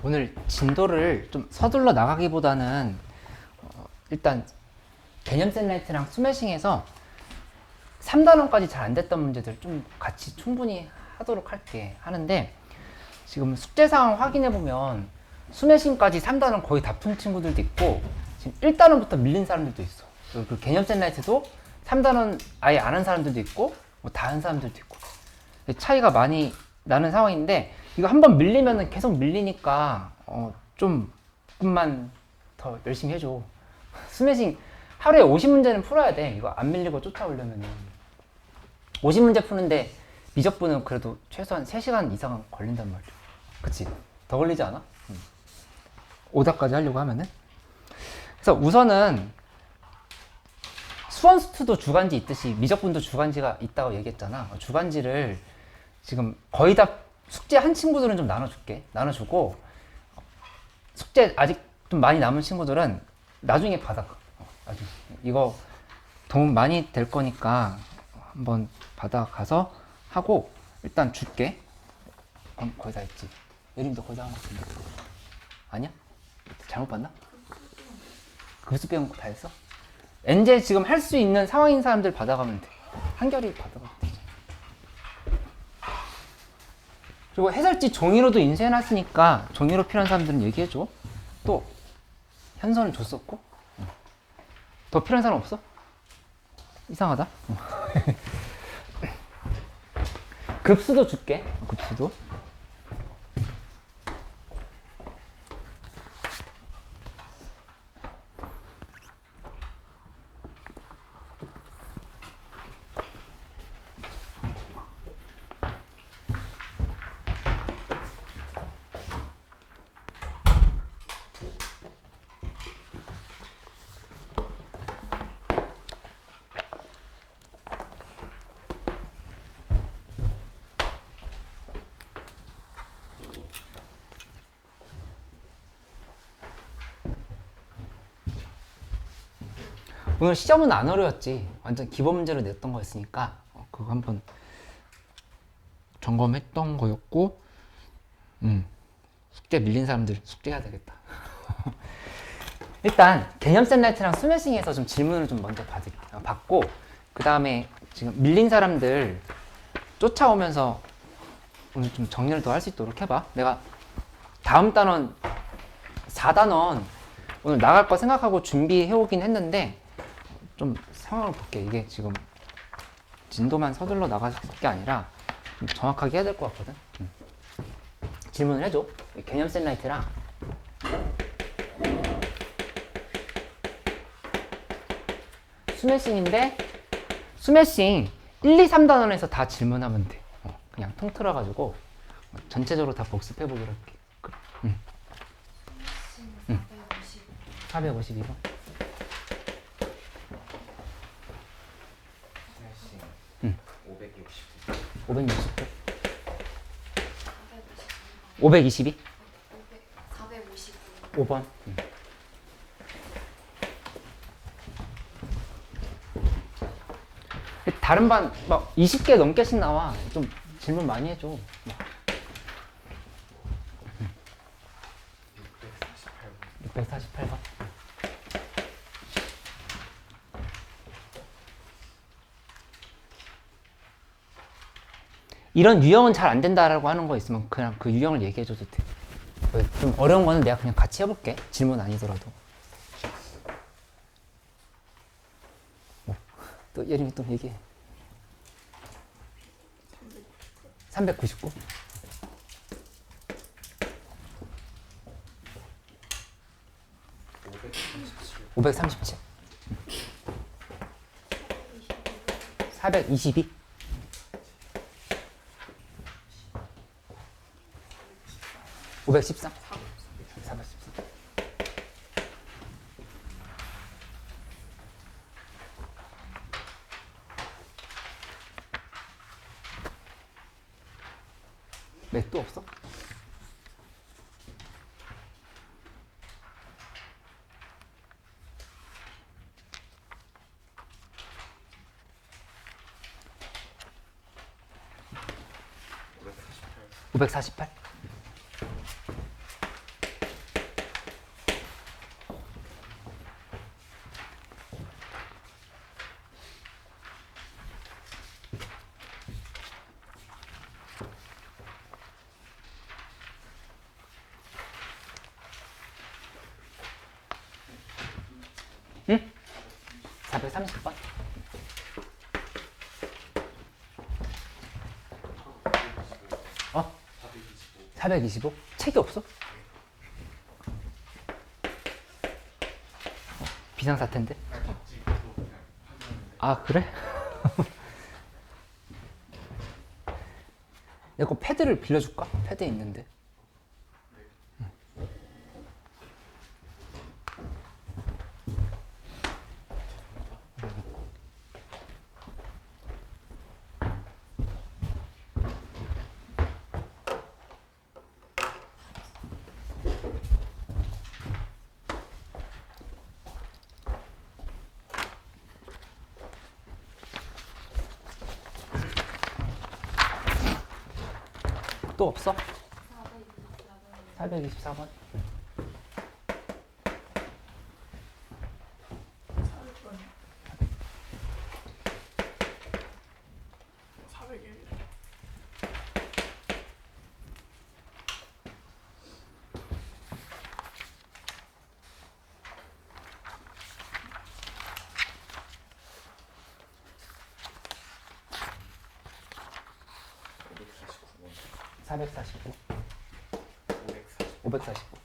오늘 진도를 좀 서둘러 나가기보다는 일단 개념 셀라이트랑 스매싱에서 3단원까지 잘 안 됐던 문제들 좀 같이 충분히 하도록 할게. 하는데 지금 숙제 상황 확인해 보면 스매싱까지 3단원 거의 다 푼 친구들도 있고 지금 1단원부터 밀린 사람들도 있어. 그 개념 셀라이트도 3단원 아예 안 한 사람들도 있고 뭐 다 한 사람들도 있고 차이가 많이 나는 상황인데 이거 한번 밀리면은 계속 밀리니까 좀만 더 열심히 해줘. 스매싱 하루에 50문제는 풀어야 돼. 이거 안 밀리고 쫓아오려면은 50문제 푸는데 미적분은 그래도 최소한 3시간 이상은 걸린단 말이야. 그치? 더 걸리지 않아? 오답까지 하려고 하면은. 그래서 우선은 수원수투도 주간지 있듯이 미적분도 주간지가 있다고 얘기했잖아. 주간지를 지금 거의 다 숙제 한 친구들은 좀 나눠주고 숙제 아직 좀 많이 남은 친구들은 나중에 받아. 나중에. 이거 도움 많이 될 거니까 한번 받아가서 하고 일단 줄게. 거의 다 했지. 예림도 거의 다 한 것 같은데. 아니야? 잘못 봤나? 급수 배운 거 다 했어? 엔제 지금 할 수 있는 상황인 사람들 받아가면 돼. 한결이 받아가면 돼. 그리고 해설지 종이로도 인쇄해놨으니까 종이로 필요한 사람들은 얘기해줘. 또 현선은 줬었고. 더 필요한 사람 없어? 이상하다. 급수도 줄게. 급수도. 오늘 시험은 안 어려웠지. 완전 기본 문제로 냈던 거였으니까 그거 한번 점검했던 거였고 숙제 밀린 사람들 숙제해야 되겠다. 일단 개념 셀라이트랑 스매싱에서 좀 질문을 좀 먼저 받고 그 다음에 지금 밀린 사람들 쫓아오면서 오늘 좀 정리를 더 할 수 있도록 해봐. 내가 다음 단원 4단원 오늘 나갈 거 생각하고 준비해 오긴 했는데 좀 상황을 볼게. 이게 지금 진도만 서둘러 나갈 게 아니라 좀 정확하게 해야 될 것 같거든. 질문을 해줘. 개념 셀라이트랑 스매싱인데 스매싱 1, 2, 3단원에서 다 질문하면 돼. 그냥 통틀어가지고 전체적으로 다 복습해보기로 할게. 그래. 452번. 560도. 522? 5번. 다른 반 막 20개 넘게씩 나와. 좀 질문 많이 해줘. 648번. 이런 유형은 잘 안 된다라고 하는 거 있으면 그냥 그 유형을 얘기해줘도 돼. 좀 어려운 거는 내가 그냥 같이 해볼게. 질문 아니더라도. 또 예림이 또 얘기해. 399. 537. 422. 513. 413. 왜 또 없어? (548) 430번. 425? 책이 없어? 비상사태인데? 아, 그래? 내가 그 패드를 빌려줄까? 패드 있는데. 또 없어? 424번. 449. 549.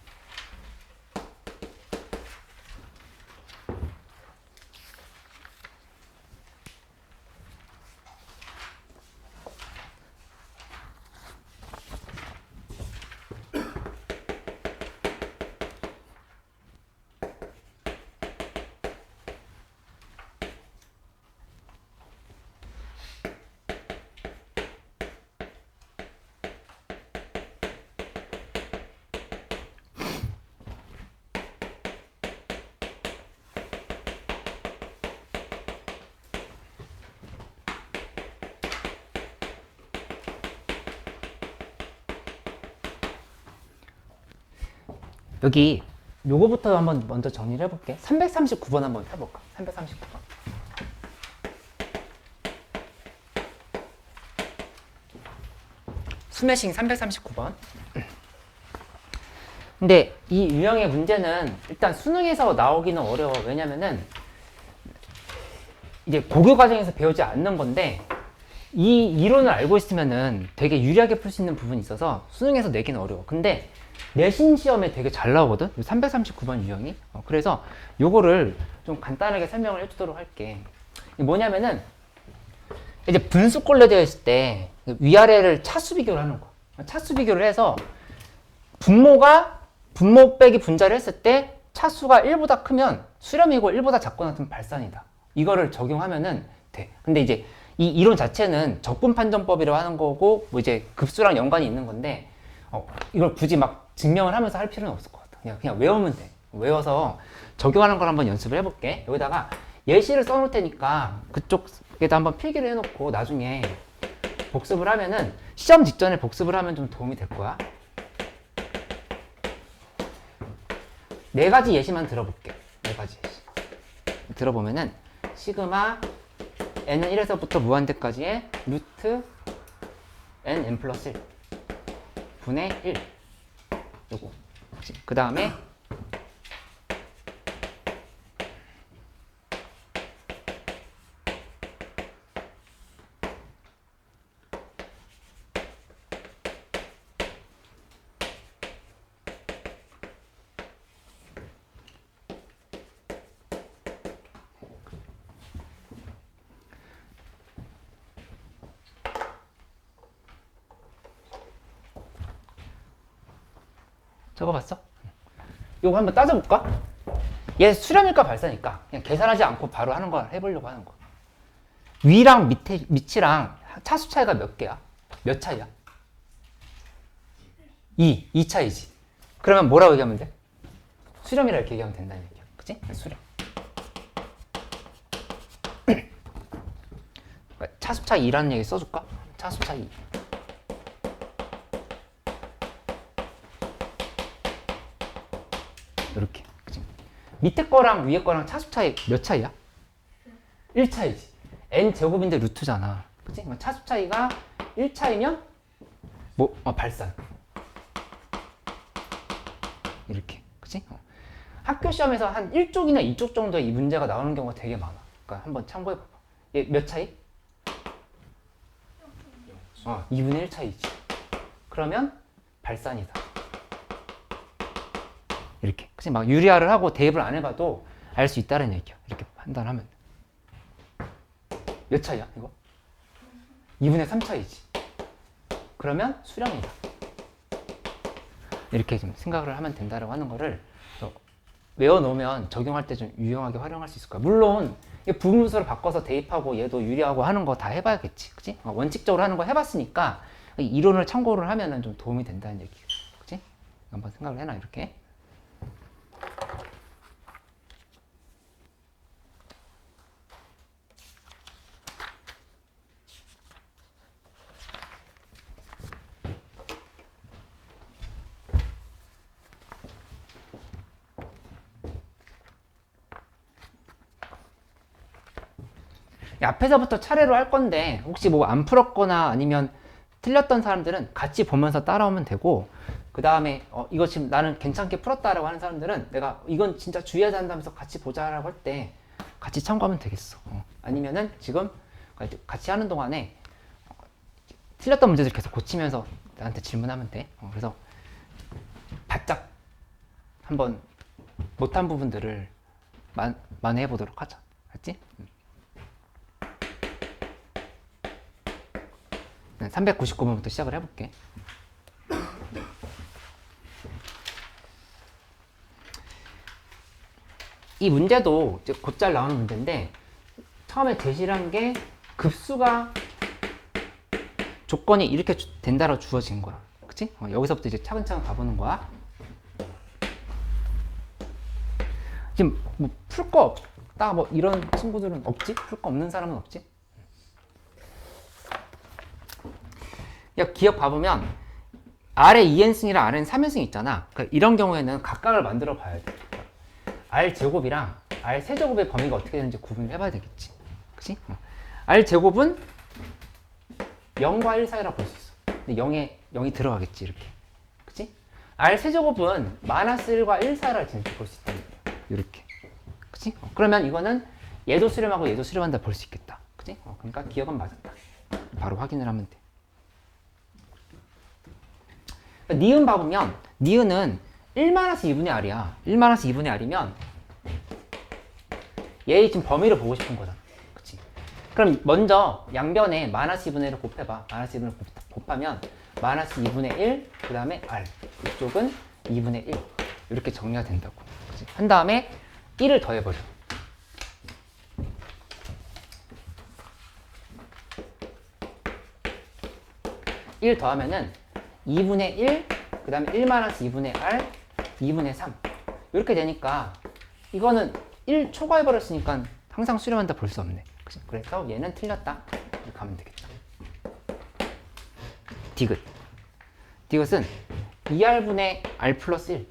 '여기 요거부터 한번 먼저 정리를 해볼게. 339번 한번 해볼까? 339번. 스매싱 339번. 근데 이 유형의 문제는 일단 수능에서 나오기는 어려워. 왜냐면은 이제 고교 과정에서 배우지 않는 건데 이 이론을 알고 있으면은 되게 유리하게 풀 수 있는 부분이 있어서 수능에서 내기는 어려워. 근데 내신 시험에 되게 잘 나오거든? 339번 유형이. 그래서 요거를 좀 간단하게 설명을 해주도록 할게. 뭐냐면은 이제 분수꼴로 되어 있을 때 위아래를 차수 비교를 하는 거. 차수 비교를 해서 분모 빼기 분자를 했을 때 차수가 1보다 크면 수렴이고 1보다 작거나 같으면 발산이다. 이거를 적용하면은 돼. 근데 이제 이 이론 자체는 적분 판정법이라고 하는 거고 뭐 이제 급수랑 연관이 있는 건데 이걸 굳이 막 증명을 하면서 할 필요는 없을 것 같아. 그냥 외우면 돼. 외워서 적용하는 걸 한번 연습을 해볼게. 여기다가 예시를 써놓을 테니까 그쪽에다 한번 필기를 해놓고 나중에 복습을 하면은 시험 직전에 복습을 하면 좀 도움이 될 거야. 4가지 예시만 들어볼게. 4가지 예시. 들어보면은 시그마 n은 1에서부터 무한대까지의 루트 n 플러스 1 분의 1 요거. 그 다음에 적어봤어? 요거 한번 따져볼까? 얘 수렴일까 발산일까? 그냥 계산하지 않고 바로 하는 거 해보려고 하는 거. 위랑 밑이랑 차수 차이가 몇 개야? 몇 차이야? 2 차이지. 그러면 뭐라고 얘기하면 돼? 수렴이라 이렇게 얘기하면 된다는 얘기야. 그치? 수렴. 차수 차이 2라는 얘기 써줄까? 차수 차이 2. 이렇게. 그치? 밑에 거랑 위에 거랑 차수 차이 몇 차이야? 1차이지. n제곱인데 루트잖아. 그치? 차수 차이가 1차이면 뭐 발산. 이렇게. 그치? 학교 시험에서 한 1쪽이나 2쪽 정도의 이 문제가 나오는 경우가 되게 많아. 그러니까 한번 참고해 봐봐. 얘 몇 차이? 2분의 1 차이지. 그러면 발산이다. 이렇게. 그치? 막 유리화를 하고 대입을 안 해봐도 알 수 있다는 얘기야. 이렇게 판단하면. 몇 차이야, 이거? 2분의 3 차이지. 그러면 수렴이다. 이렇게 좀 생각을 하면 된다고 하는 거를 외워놓으면 적용할 때 좀 유용하게 활용할 수 있을 거야. 물론 부분수를 바꿔서 대입하고 얘도 유리하고 하는 거 다 해봐야겠지. 그치? 원칙적으로 하는 거 해봤으니까 이론을 참고를 하면 좀 도움이 된다는 얘기야. 그치? 한번 생각을 해놔, 이렇게. 앞에서부터 차례로 할 건데 혹시 뭐 안 풀었거나 아니면 틀렸던 사람들은 같이 보면서 따라오면 되고, 그 다음에 이거 지금 나는 괜찮게 풀었다라고 하는 사람들은 내가 이건 진짜 주의해야 한다면서 같이 보자라고 할 때 같이 참고하면 되겠어. 아니면은 지금 같이 하는 동안에 틀렸던 문제들 계속 고치면서 나한테 질문하면 돼. 그래서 바짝 한번 못한 부분들을 만회해 보도록 하자. 알지? 399번부터 시작을 해볼게. 이 문제도 이제 곧잘 나오는 문제인데, 처음에 제시를 한 게 급수가 조건이 이렇게 된다라고 주어진 거야. 그치? 여기서부터 이제 차근차근 가보는 거야. 지금 뭐 풀 거 없다 뭐 이런 친구들은 없지? 풀 거 없는 사람은 없지? 야, 기억 봐보면 R에 2n승이랑 R에 3n승 있잖아. 그러니까 이런 경우에는 각각을 만들어 봐야 돼. R 제곱이랑 R 세제곱의 범위가 어떻게 되는지 구분을 해봐야 되겠지. 그치? R 제곱은 0과 1 사이라고 볼 수 있어. 근데 0이 들어가겠지, 이렇게. 그치? R 세제곱은 마이너스 1과 1 사이라고 볼 수 있다는 거야. 이렇게. 그치? 그러면 이거는 얘도 수렴하고 얘도 수렴한다 볼 수 있겠다. 그치? 그러니까 기억은 맞았다. 바로 확인을 하면 돼. 니은 봐보면 니은은 1-2분의 R이야. 1-2분의 R이면 얘의 지금 범위를 보고 싶은 거잖아. 그치? 그럼 먼저 양변에 -2분의 1을 곱해봐. -2분의 1을 곱하면 -2분의 1, 그 다음에 R. 이쪽은 2분의 1. 이렇게 정리가 된다고. 그치? 한 다음에 1을 더해버려. 일 더하면은 2분의 1, 그 다음에 1-2분의 R, 2분의 3. 이렇게 되니까 이거는 1 초과해버렸으니까 항상 수렴한다 볼 수 없네. 그치? 그래서 얘는 틀렸다. 이렇게 하면 되겠다. 디귿. 디귿은 2R분의 R 플러스 1.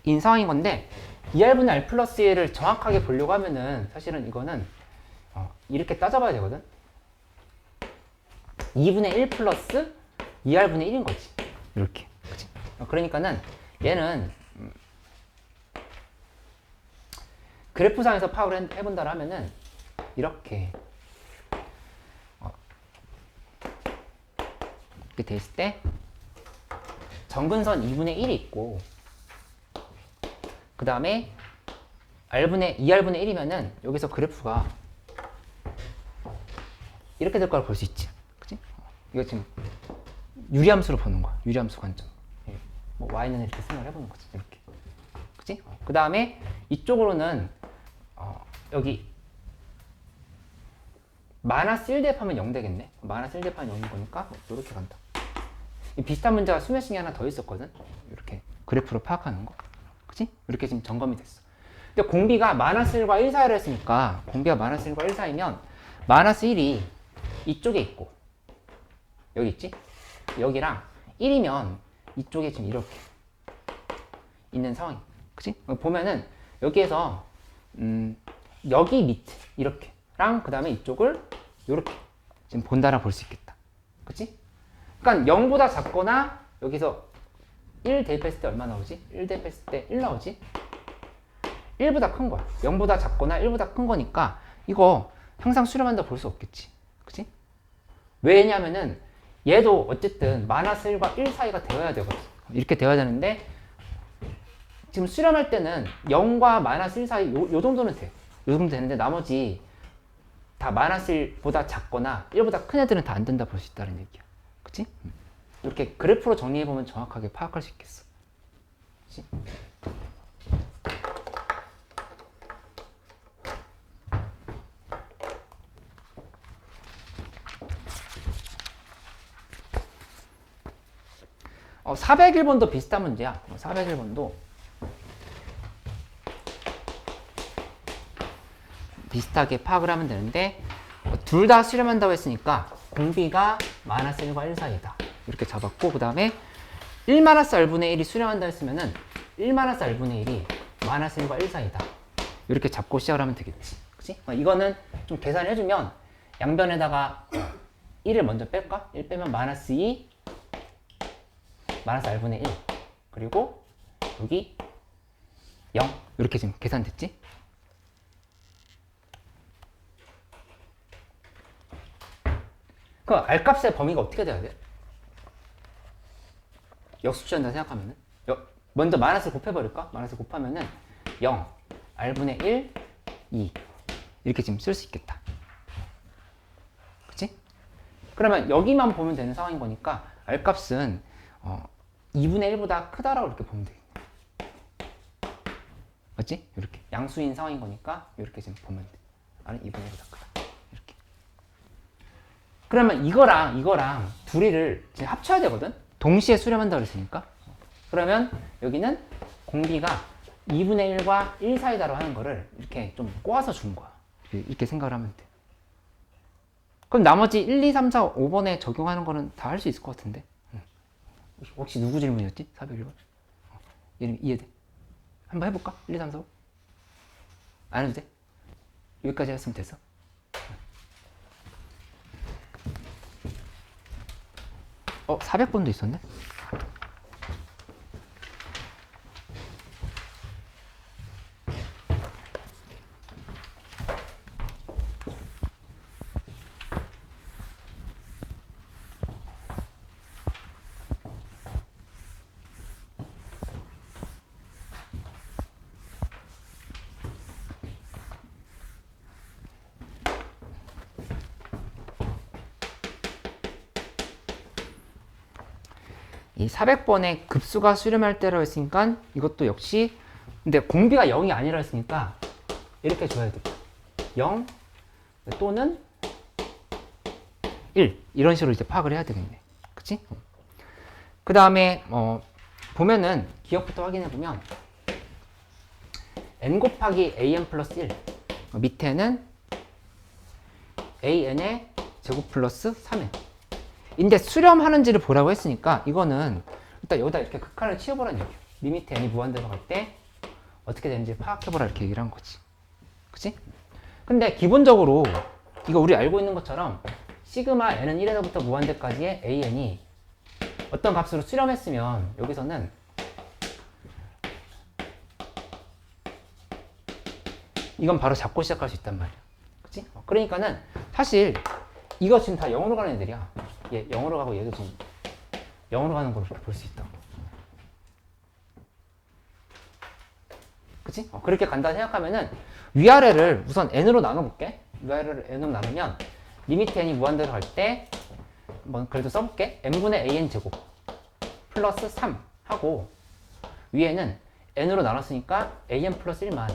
인 상황인 건데 2R분의 R 플러스 1을 정확하게 보려고 하면은 사실은 이거는 이렇게 따져봐야 되거든. 2분의 1 플러스 2R분의 1인 거지. 이렇게. 그치? 그러니까는 얘는 그래프상에서 파악을 해본다 하면은 이렇게 이렇게 돼 있을 때 정근선 2분의 1이 있고, 그 다음에 2R분의 1이면은 여기서 그래프가 이렇게 될 거라 볼 수 있지. 그치? 이거 지금 유리함수로 보는 거야. 유리함수 관점. 뭐 y는 이렇게 생각을 해보는 거지. 이렇게. 그치? 그 다음에 이쪽으로는 여기 -1 대입하면 0 되겠네. -1 대입하면 0인 거니까 이렇게 간다. 이 비슷한 문제가 수면식이 하나 더 있었거든. 이렇게 그래프로 파악하는 거. 그치? 이렇게 지금 점검이 됐어. 근데 공비가 -1과 1 사이를 했으니까, 공비가 -1과 1 사이면 -1이 이쪽에 있고 여기 있지? 여기랑 1이면 이쪽에 지금 이렇게 있는 상황이. 그치? 보면은 여기에서 여기 밑에 이렇게랑 그 다음에 이쪽을 이렇게 지금 본다라 볼 수 있겠다. 그치? 그러니까 0보다 작거나 여기서 1 대입했을 때 얼마 나오지? 1 대입했을 때 1 나오지? 1보다 큰 거야. 0보다 작거나 1보다 큰 거니까 이거 항상 수렴한다 볼 수 없겠지. 그치? 왜냐면은 얘도 어쨌든 마이너스 1과 1 사이가 되어야 되거든. 이렇게 되어야 되는데 지금 수렴할 때는 0과 마이너스 1 사이 요 정도는 돼. 요 정도 되는데 나머지 다 마이너스 1보다 작거나 1보다 큰 애들은 다 안 된다 볼 수 있다는 얘기야. 그치? 이렇게 그래프로 정리해보면 정확하게 파악할 수 있겠어. 그치? 401번도 비슷한 문제야. 401번도 비슷하게 파악을 하면 되는데 둘 다 수렴한다고 했으니까 공비가 마이너스 1과 1 사이다. 이렇게 잡았고 그 다음에 1 마이너스 R분의 1이 수렴한다 했으면은 1 마이너스 R분의 1이 마이너스 1과 1 사이다. 이렇게 잡고 시작을 하면 되겠지. 그치? 이거는 좀 계산을 해주면 양변에다가 1을 먼저 뺄까? 1 빼면 마이너스 2 마이너스 R분의 1 그리고 여기 0 이렇게 지금 계산됐지? 그럼 R값의 범위가 어떻게 돼야 돼? 역수치한다 생각하면은 먼저 마이너스를 곱해버릴까? 마이너스 곱하면은 0 R분의 1 2 이렇게 지금 쓸 수 있겠다. 그치? 그러면 여기만 보면 되는 상황인 거니까 R값은 2분의 1보다 크다라고 이렇게 보면 되겠네. 맞지? 이렇게 양수인 상황인 거니까 이렇게 지금 보면 돼. R은 2분의 1보다 크다. 이렇게. 그러면 이거랑 둘이를 지금 합쳐야 되거든? 동시에 수렴한다고 그랬으니까. 그러면 여기는 공비가 2분의 1과 1 사이다로 하는 거를 이렇게 좀 꼬아서 준 거야. 이렇게 생각을 하면 돼. 그럼 나머지 1, 2, 3, 4, 5번에 적용하는 거는 다 할 수 있을 것 같은데. 혹시 누구 질문이었지? 401번? 이름 이해돼? 한번 해볼까? 1, 2, 3, 4, 5? 안 해도 돼? 여기까지 했으면 됐어? 어, 400번도 있었네? 이 400번에 급수가 수렴할 때라고 했으니까 이것도 역시 근데 공비가 0이 아니라 했으니까 이렇게 줘야 돼. 0 또는 1 이런 식으로 이제 파악을 해야 되겠네. 그치? 그 다음에 보면은 기억부터 확인해 보면 n 곱하기 an 플러스 1 밑에는 an의 제곱 플러스 3n 인데 수렴하는지를 보라고 했으니까 이거는 일단 여기다 이렇게 극한을 치워보라는 얘기예요. 리미트 n이 무한대로 갈 때 어떻게 되는지 파악해보라 이렇게 얘기를 한 거지. 그치? 근데 기본적으로 이거 우리 알고 있는 것처럼 시그마 n은 1에서부터 무한대까지의 an이 어떤 값으로 수렴했으면 여기서는 이건 바로 잡고 시작할 수 있단 말이야. 그치? 그러니까는 사실 이거 지금 다 0으로 가는 애들이야. 얘 0으로 가고 얘도 지금 0으로 가는 걸 볼 수 있다. 그치? 그렇게 간다 생각하면은 위아래를 우선 n으로 나눠볼게. 위아래를 n으로 나누면 리미트 n이 무한대로 갈 때 뭐 그래도 써볼게. n분의 an 제곱 플러스 3 하고 위에는 n으로 나눴으니까 an 플러스 1만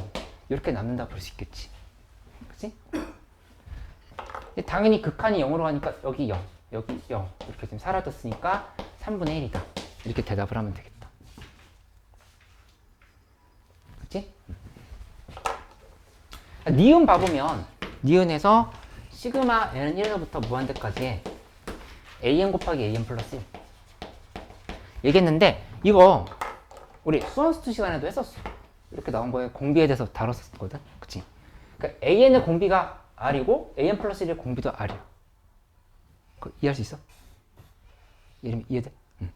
이렇게 남는다 볼 수 있겠지. 그치? 당연히 극한이 0으로 가니까 여기 0 여기 0 이렇게 지금 사라졌으니까 3분의 1이다 이렇게 대답을 하면 되겠다. 그치? 니은 봐보면 니은에서 시그마 n은 1에서부터 무한대까지의 an 곱하기 an 플러스 1 얘기했는데 이거 우리 수원스투 시간에도 했었어. 이렇게 나온 거에 공비에 대해서 다뤘었거든. 그치? 그러니까 an의 공비가 r이고 an 플러스 1의 공비도 r이야. 이해할 수 있어? 이름이 이해돼? 응.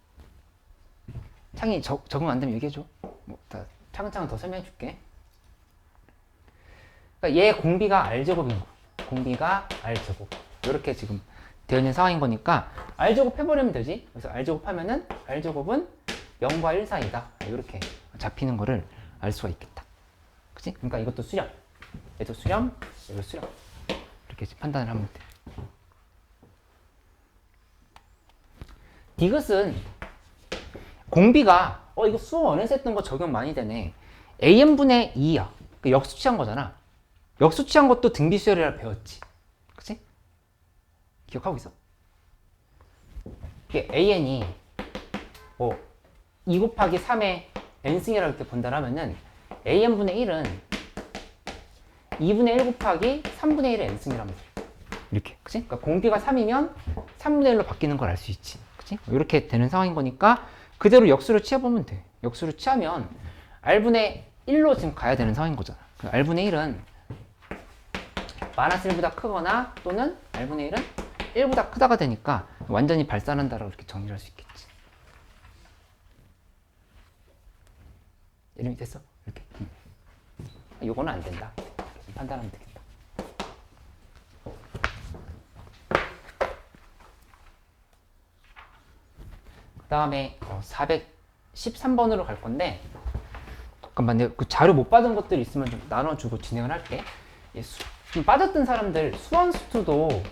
창이 적응 안 되면 얘기해줘. 뭐 다 차근차근 더 설명해 줄게. 그러니까 얘 공비가 R제곱인 거. 공비가 R제곱. 이렇게 지금 되어 있는 상황인 거니까 R제곱 해버리면 되지. 그래서 R제곱 하면은 R제곱은 0과 1 사이다. 이렇게 잡히는 거를 알 수가 있겠다. 그치? 그러니까 이것도 수렴. 얘도 수렴, 얘도 수렴. 이렇게 판단을 하면 돼. 디귿은 공비가 이거 수업 원에서 했던 거 적용 많이 되네. AN분의 2야. 역수치한 거잖아. 역수치한 것도 등비수열이라 배웠지. 그치? 기억하고 있어? 이게 AN이 2 곱하기 3의 n승이라고 이렇게 본다면은 AN분의 1은 2분의 1 곱하기 3분의 1의 n승이란 말이야. 이렇게. 그치? 그러니까 공비가 3이면 3분의 1로 바뀌는 걸 알 수 있지. 그치? 이렇게 되는 상황인 거니까 그대로 역수를 취해보면 돼. 역수를 취하면 R분의 1로 지금 가야 되는 상황인 거잖아. R분의 1은 마이너스 1보다 크거나 또는 R분의 1은 1보다 크다가 되니까 완전히 발산한다라고 이렇게 정리를 할 수 있겠지. 이름이 됐어? 이렇게. 요거는 안 된다. 판단하면 되겠다. 그 다음에 413번으로 갈 건데, 잠깐만, 내가 그 자료 못 받은 것들 있으면 좀 나눠주고 진행을 할게. 좀 빠졌던 사람들 수원수투도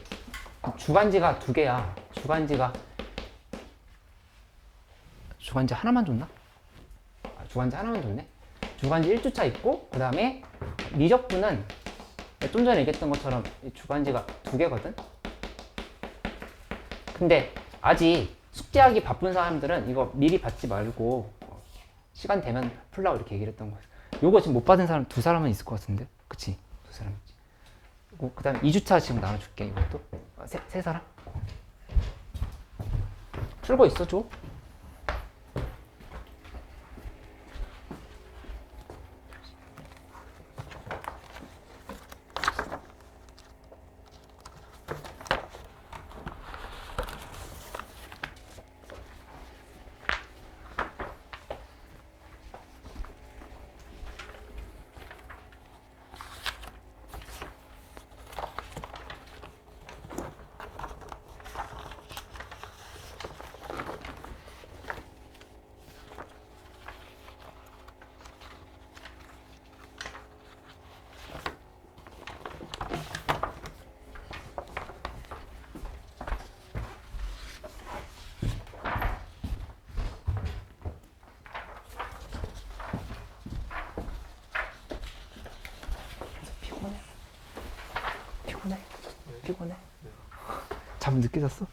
주간지가 2개야. 주간지 하나만 줬나? 주간지 하나만 줬네. 주간지 1주차 있고, 그 다음에 미적분은 좀 전에 얘기했던 것처럼 주간지가 2개거든. 근데 아직 숙제하기 바쁜 사람들은 이거 미리 받지 말고 시간 되면 풀라고 이렇게 얘기를 했던 거예요. 요거 지금 못 받은 사람 2사람은 있을 것 같은데? 그치? 2사람 있지. 그 다음에 2주차 지금 나눠줄게. 이것도 3사람? 풀고 있어, 줘. 피곤해? 잠 늦게 잤어?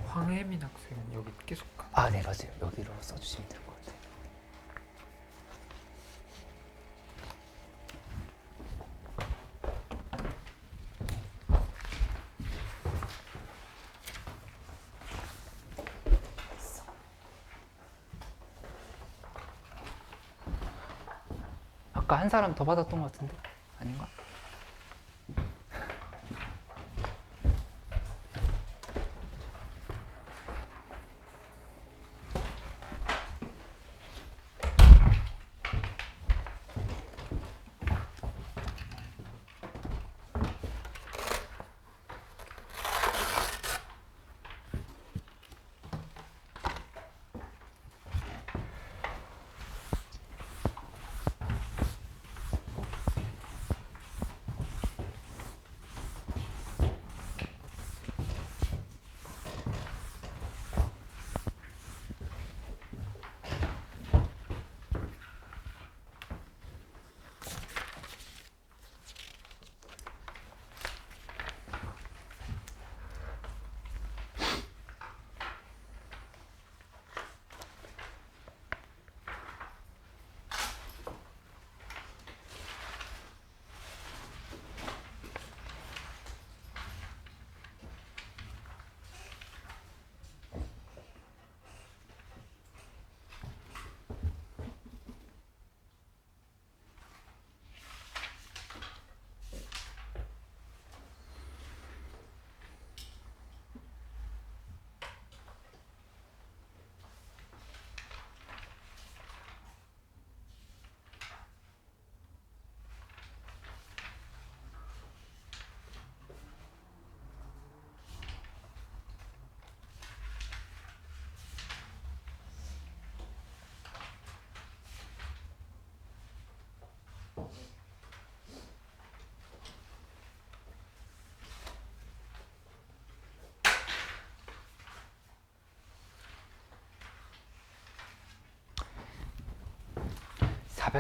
황혜민 학생은 여기 계속 네, 맞아요. 여기로 써주시면 될 것 같아요. 아까 한 사람 더 받았던 것 같은데? 아닌가?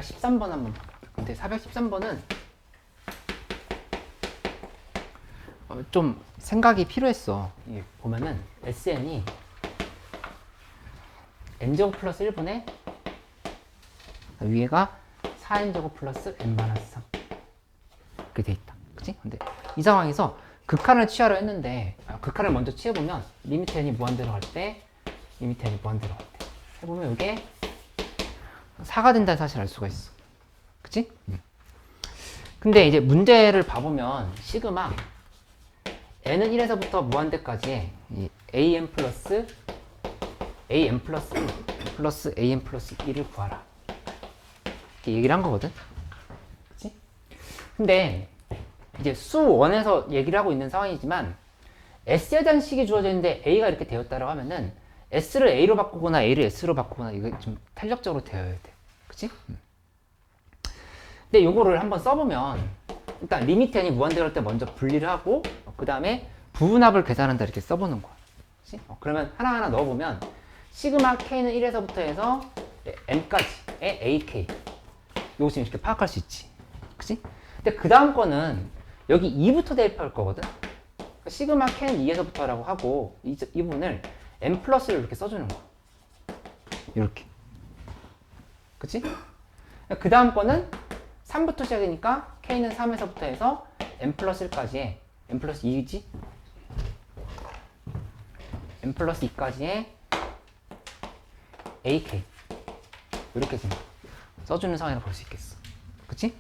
413번 한번 볼게요. 근데 413번은 좀 생각이 필요했어. 이게 보면은 SN이 n제곱 플러스 1분의 위에가 4n제곱 플러스 n-3 이렇게 돼 있다. 그치? 근데 이 상황에서 극한을 취하려 했는데 극한을 먼저 취해보면 리미트 n이 무한대로 갈 때 리미트 n이 무한대로 갈 때 해보면 이게 4가 된다는 사실을 알 수가 있어. 그치? 근데 이제 문제를 봐보면 시그마 n은 1에서부터 무한대까지 이 an 플러스 1 플러스 an 플러스 1을 구하라 이렇게 얘기를 한 거거든. 그치? 근데 이제 수 1에서 얘기를 하고 있는 상황이지만 S에 대한 식이 주어져 있는데 A가 이렇게 되었다라고 하면은 S를 A로 바꾸거나 A를 S로 바꾸거나 이거 좀 탄력적으로 되어야 돼. 그치? 근데 요거를 한번 써보면 일단 리미트 n이 무한대로 할 때 먼저 분리를 하고 그 다음에 부분합을 계산한다 이렇게 써보는 거야. 그치? 그러면 하나하나 넣어보면 시그마 k는 1에서부터 해서 n까지의 ak 요거 지금 이렇게 파악할 수 있지. 그치? 근데 그 다음 거는 여기 2부터 대입할 거거든. 그러니까 시그마 k는 2에서부터 라고 하고 이 부분을 n 플러스를 이렇게 써주는 거야. 이렇게. 그치? 그 다음 거는 3부터 시작이니까 k는 3에서부터 해서 n 플러스 1까지의 n 플러스 2지? n 플러스 2까지의 ak 이렇게 지금 써주는 상황이라고 볼 수 있겠어. 그치?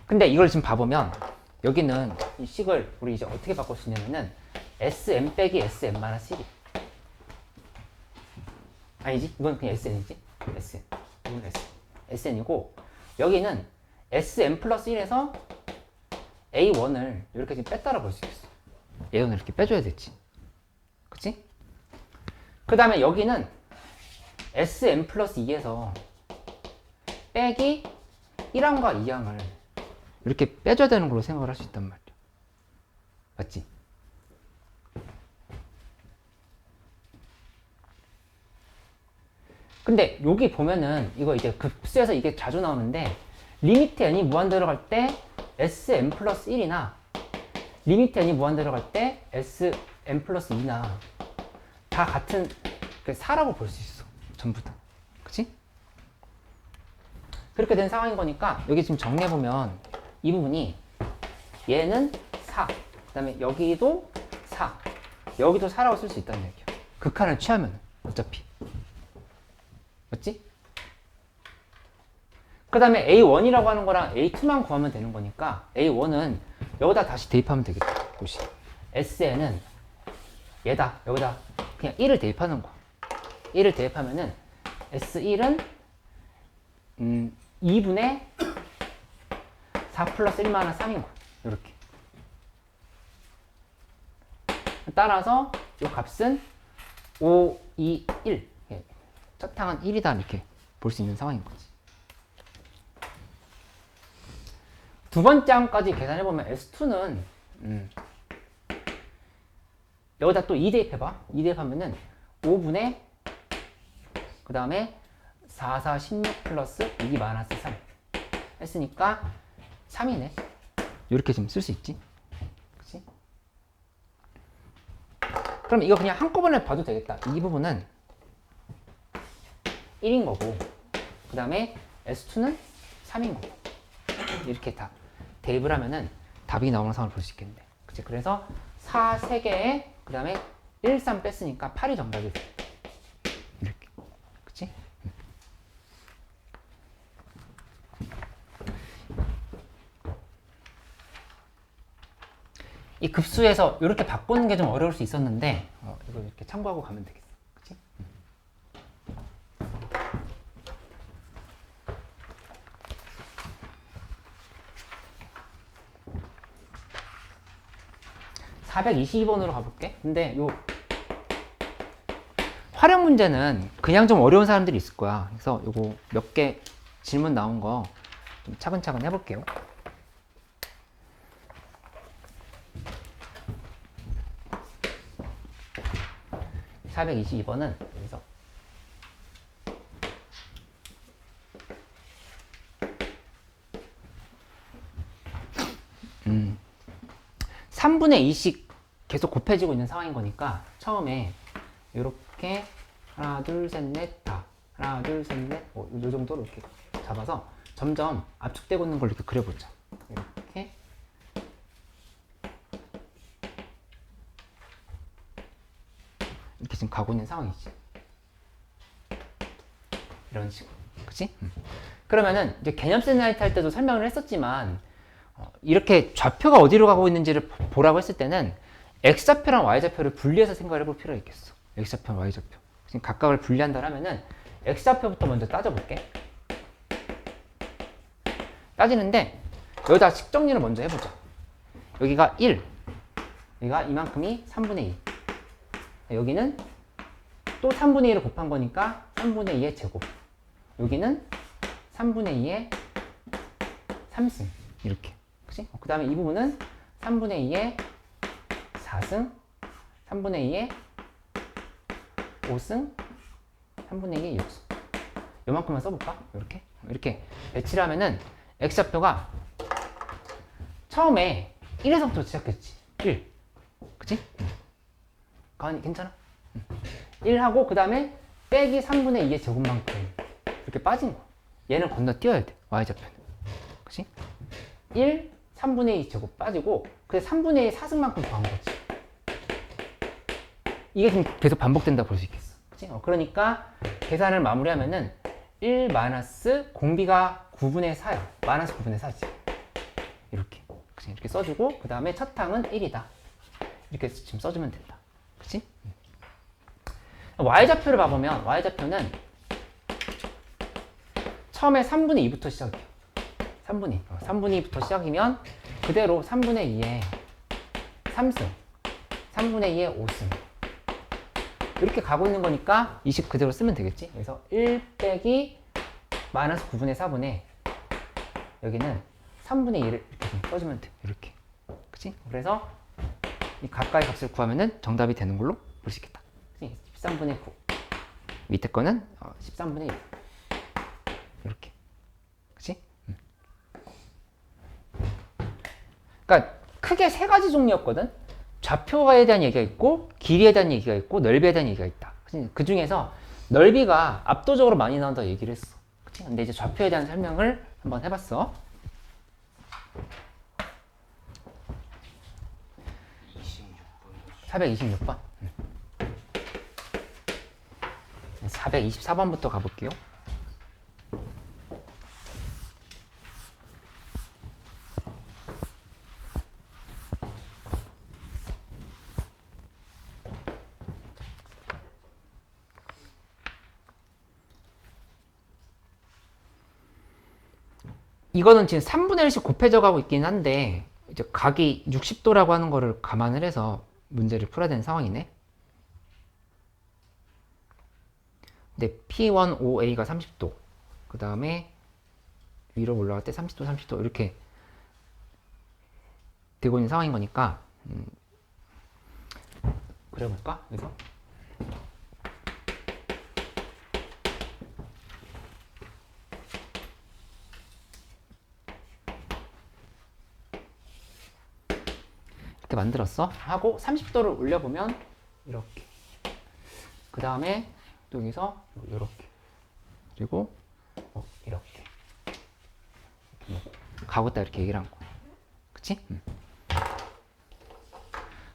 근데 이걸 지금 봐보면 여기는 이 식을 우리 이제 어떻게 바꿀 수 있냐면은 sn 빼기 sn-1이 아니지? 이건 그냥 sn이지? sn 이건 sn이고 여기는 sn 플러스 1에서 a1을 이렇게 지금 뺐다라 볼 수 있겠어. a1을 이렇게 빼줘야 되지. 그치? 그 다음에 여기는 sn 플러스 2에서 빼기 1항과 2항을 이렇게 빼줘야 되는 걸로 생각을 할 수 있단 말이야. 맞지? 근데 여기 보면은 이거 이제 급수에서 이게 자주 나오는데 리미트 n이 무한대로 갈 때 sn 플러스 1이나 리미트 n이 무한대로 갈 때 sn 플러스 2나 다 같은 4라고 볼 수 있어. 전부 다. 그치? 그렇게 된 상황인 거니까 여기 지금 정리해보면 이 부분이 얘는 4, 그 다음에 여기도 4, 여기도 4라고 쓸 수 있다는 얘기야. 극한을 취하면 어차피. 맞지? 그 다음에 A1이라고 하는 거랑 A2만 구하면 되는 거니까 A1은 여기다 다시 대입하면 되겠다. 보시. SN은 얘다. 여기다 그냥 1을 대입하는 거야. 1을 대입하면은 S1은 2분의 4 플러스 1마이너스 3인 거야. 이렇게. 따라서 이 값은 5, 2, 1. 첫 항은 1이다 이렇게 볼 수 있는 상황인 거지. 두 번째 항까지 계산해보면 S2는 여기다 또 2 대입해봐. 2 대입하면은 5분의 그 다음에 4, 4, 16 플러스 2 마이너스 3 했으니까 3이네. 이렇게 지금 쓸 수 있지. 그치? 그럼 이거 그냥 한꺼번에 봐도 되겠다. 이 부분은 1인 거고 그 다음에 S2는 3인 거고 이렇게 다 대입을 하면은 답이 나오는 상황을 볼 수 있겠네. 그치? 그래서 4 3개에 그 다음에 1, 3 뺐으니까 8이 정답이 돼. 이렇게. 그치? 이 급수에서 이렇게 바꾸는 게 좀 어려울 수 있었는데 이거 이렇게 참고하고 가면 되겠어. 그치? 422번으로 가볼게. 근데 요 활용 문제는 그냥 좀 어려운 사람들이 있을 거야. 그래서 요거 몇 개 질문 나온 거 좀 차근차근 해볼게요. (422번은) 여기서 3분의 2씩 계속 곱해지고 있는 상황인 거니까 처음에 이렇게 하나 둘 셋 넷 다 하나 둘 셋 넷 이 정도로 이렇게 잡아서 점점 압축되고 있는 걸 이렇게 그려보자. 이렇게 이렇게 지금 가고 있는 상황이지. 이런 식으로, 그치? 그러면은 이제 개념 셀라이트 할 때도 설명을 했었지만 이렇게 좌표가 어디로 가고 있는지를 보라고 했을 때는 x좌표랑 y좌표를 분리해서 생각을 해볼 필요가 있겠어. x좌표, y좌표. 지금 각각을 분리한다 하면은 x좌표부터 먼저 따져볼게. 따지는데 여기다 식 정리를 먼저 해보자. 여기가 1, 여기가 이만큼이 3분의 2. 여기는 또 3분의 1을 곱한 거니까 3분의 2의 제곱. 여기는 3분의 2의 3승. 이렇게. 그치? 그 다음에 이 부분은 3분의 2의 4승, 3분의 2의 5승, 3분의 2의 6승. 요만큼만 써볼까? 이렇게. 이렇게 배치를 하면은 x좌표가 처음에 1에서부터 시작했지. 1. 그치? 가만히 괜찮아? 1하고 그 다음에 빼기 3분의 2의 제곱만큼 이렇게 빠진 거야. 얘는 건너뛰어야 돼. y좌표는. 그치? 1, 3분의 2 제곱 빠지고 그래서 3분의 2 4승만큼 더한 거지. 이게 지금 계속 반복된다고 볼 수 있겠어. 그치? 그러니까 계산을 마무리하면은 1 마이너스 공비가 9분의 4야. 마이너스 9분의 4지. 이렇게. 그치? 이렇게 써주고 그 다음에 첫 항은 1이다. 이렇게 지금 써주면 된다. 그치? y좌표를 봐보면 y좌표는 처음에 3분의 2부터 시작이야. 3분의 2. 3분의 2부터 시작이면 그대로 3분의 2의 3승, 3분의 2의 5승 이렇게 가고 있는 거니까 이 식 그대로 쓰면 되겠지. 그래서 1 빼기 마이너스 9분의 4분의 여기는 3분의 2를 이렇게 좀 써주면 돼. 이렇게. 그치? 그래서 이 가까이 값을 구하면은 정답이 되는 걸로 볼 수 있겠다. 13분의 9. 밑에 거는 13분의 1. 이렇게. 그치? 그러니까 크게 세 가지 종류였거든? 좌표에 대한 얘기가 있고, 길이에 대한 얘기가 있고, 넓이에 대한 얘기가 있다. 그 중에서 넓이가 압도적으로 많이 나온다고 얘기를 했어. 그치? 근데 이제 좌표에 대한 설명을 한번 해봤어. 426번. 424번부터 가볼게요. 이거는 지금 3분의 1씩 곱해져 가고 있긴 한데 이제 각이 60도라고 하는 거를 감안을 해서 문제를 풀어야 되는 상황이네. 근데 P1OA가 30도, 그 다음에 위로 올라갈 때 30도, 30도 이렇게 되고 있는 상황인 거니까 그려볼까? 그래서 이렇게 만들었어. 하고 30도를 올려보면 이렇게. 그 다음에 또 여기서 이렇게. 그리고 이렇게. 가고 있다 이렇게 얘기를 한 거. 그치?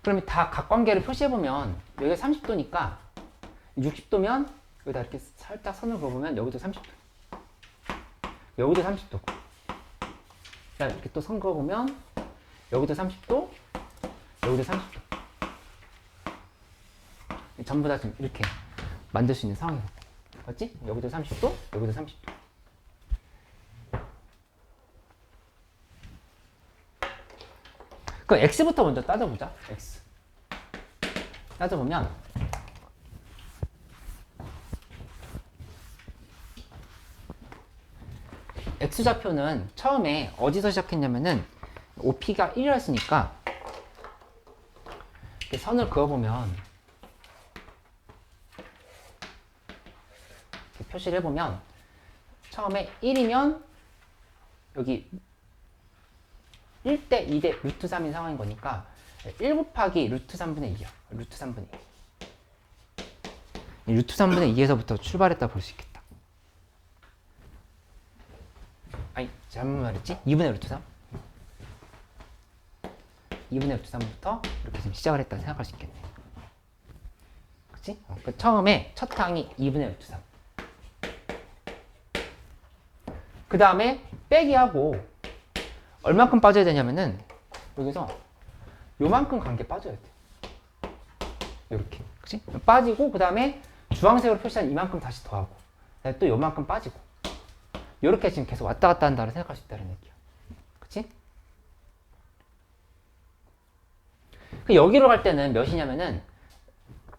그러면 다 각관계를 표시해보면 여기가 30도니까 60도면 여기다 이렇게 살짝 선을 그어보면 여기도 30도. 여기도 30도. 자, 이렇게 또 선 그어보면 여기도 30도. 여기도 30도. 전부 다 지금 이렇게 만들 수 있는 상황이야. 맞지? 여기도 30도, 여기도 30도. 그럼 x부터 먼저 따져보자. x. 따져보면 x좌표는 처음에 어디서 시작했냐면은 OP가 1이었으니까 이렇게 선을 그어보면 이렇게 표시를 해보면 처음에 1이면 여기 1대 2대 루트 3인 상황인 거니까 1 곱하기 루트 3분의 2야. 루트 3분의 2. 이 루트 3분의 2에서부터 출발했다 볼 수 있겠다. 아니, 잘못 말했지? 2분의 루트 3. 2분의 루트 3부터 이렇게 지금 시작을 했다 생각할 수 있겠네. 그치? 그 처음에 첫 항이 2분의 루트 3. 그 다음에 빼기 하고 얼만큼 빠져야 되냐면은 여기서 요만큼 관계 빠져야 돼. 요렇게. 그치? 빠지고 그 다음에 주황색으로 표시한 이만큼 다시 더하고 그다음에 또 요만큼 빠지고 요렇게 지금 계속 왔다 갔다 한다고 생각할 수 있다는 얘기야. 그치? 그 여기로 갈 때는 몇이냐면은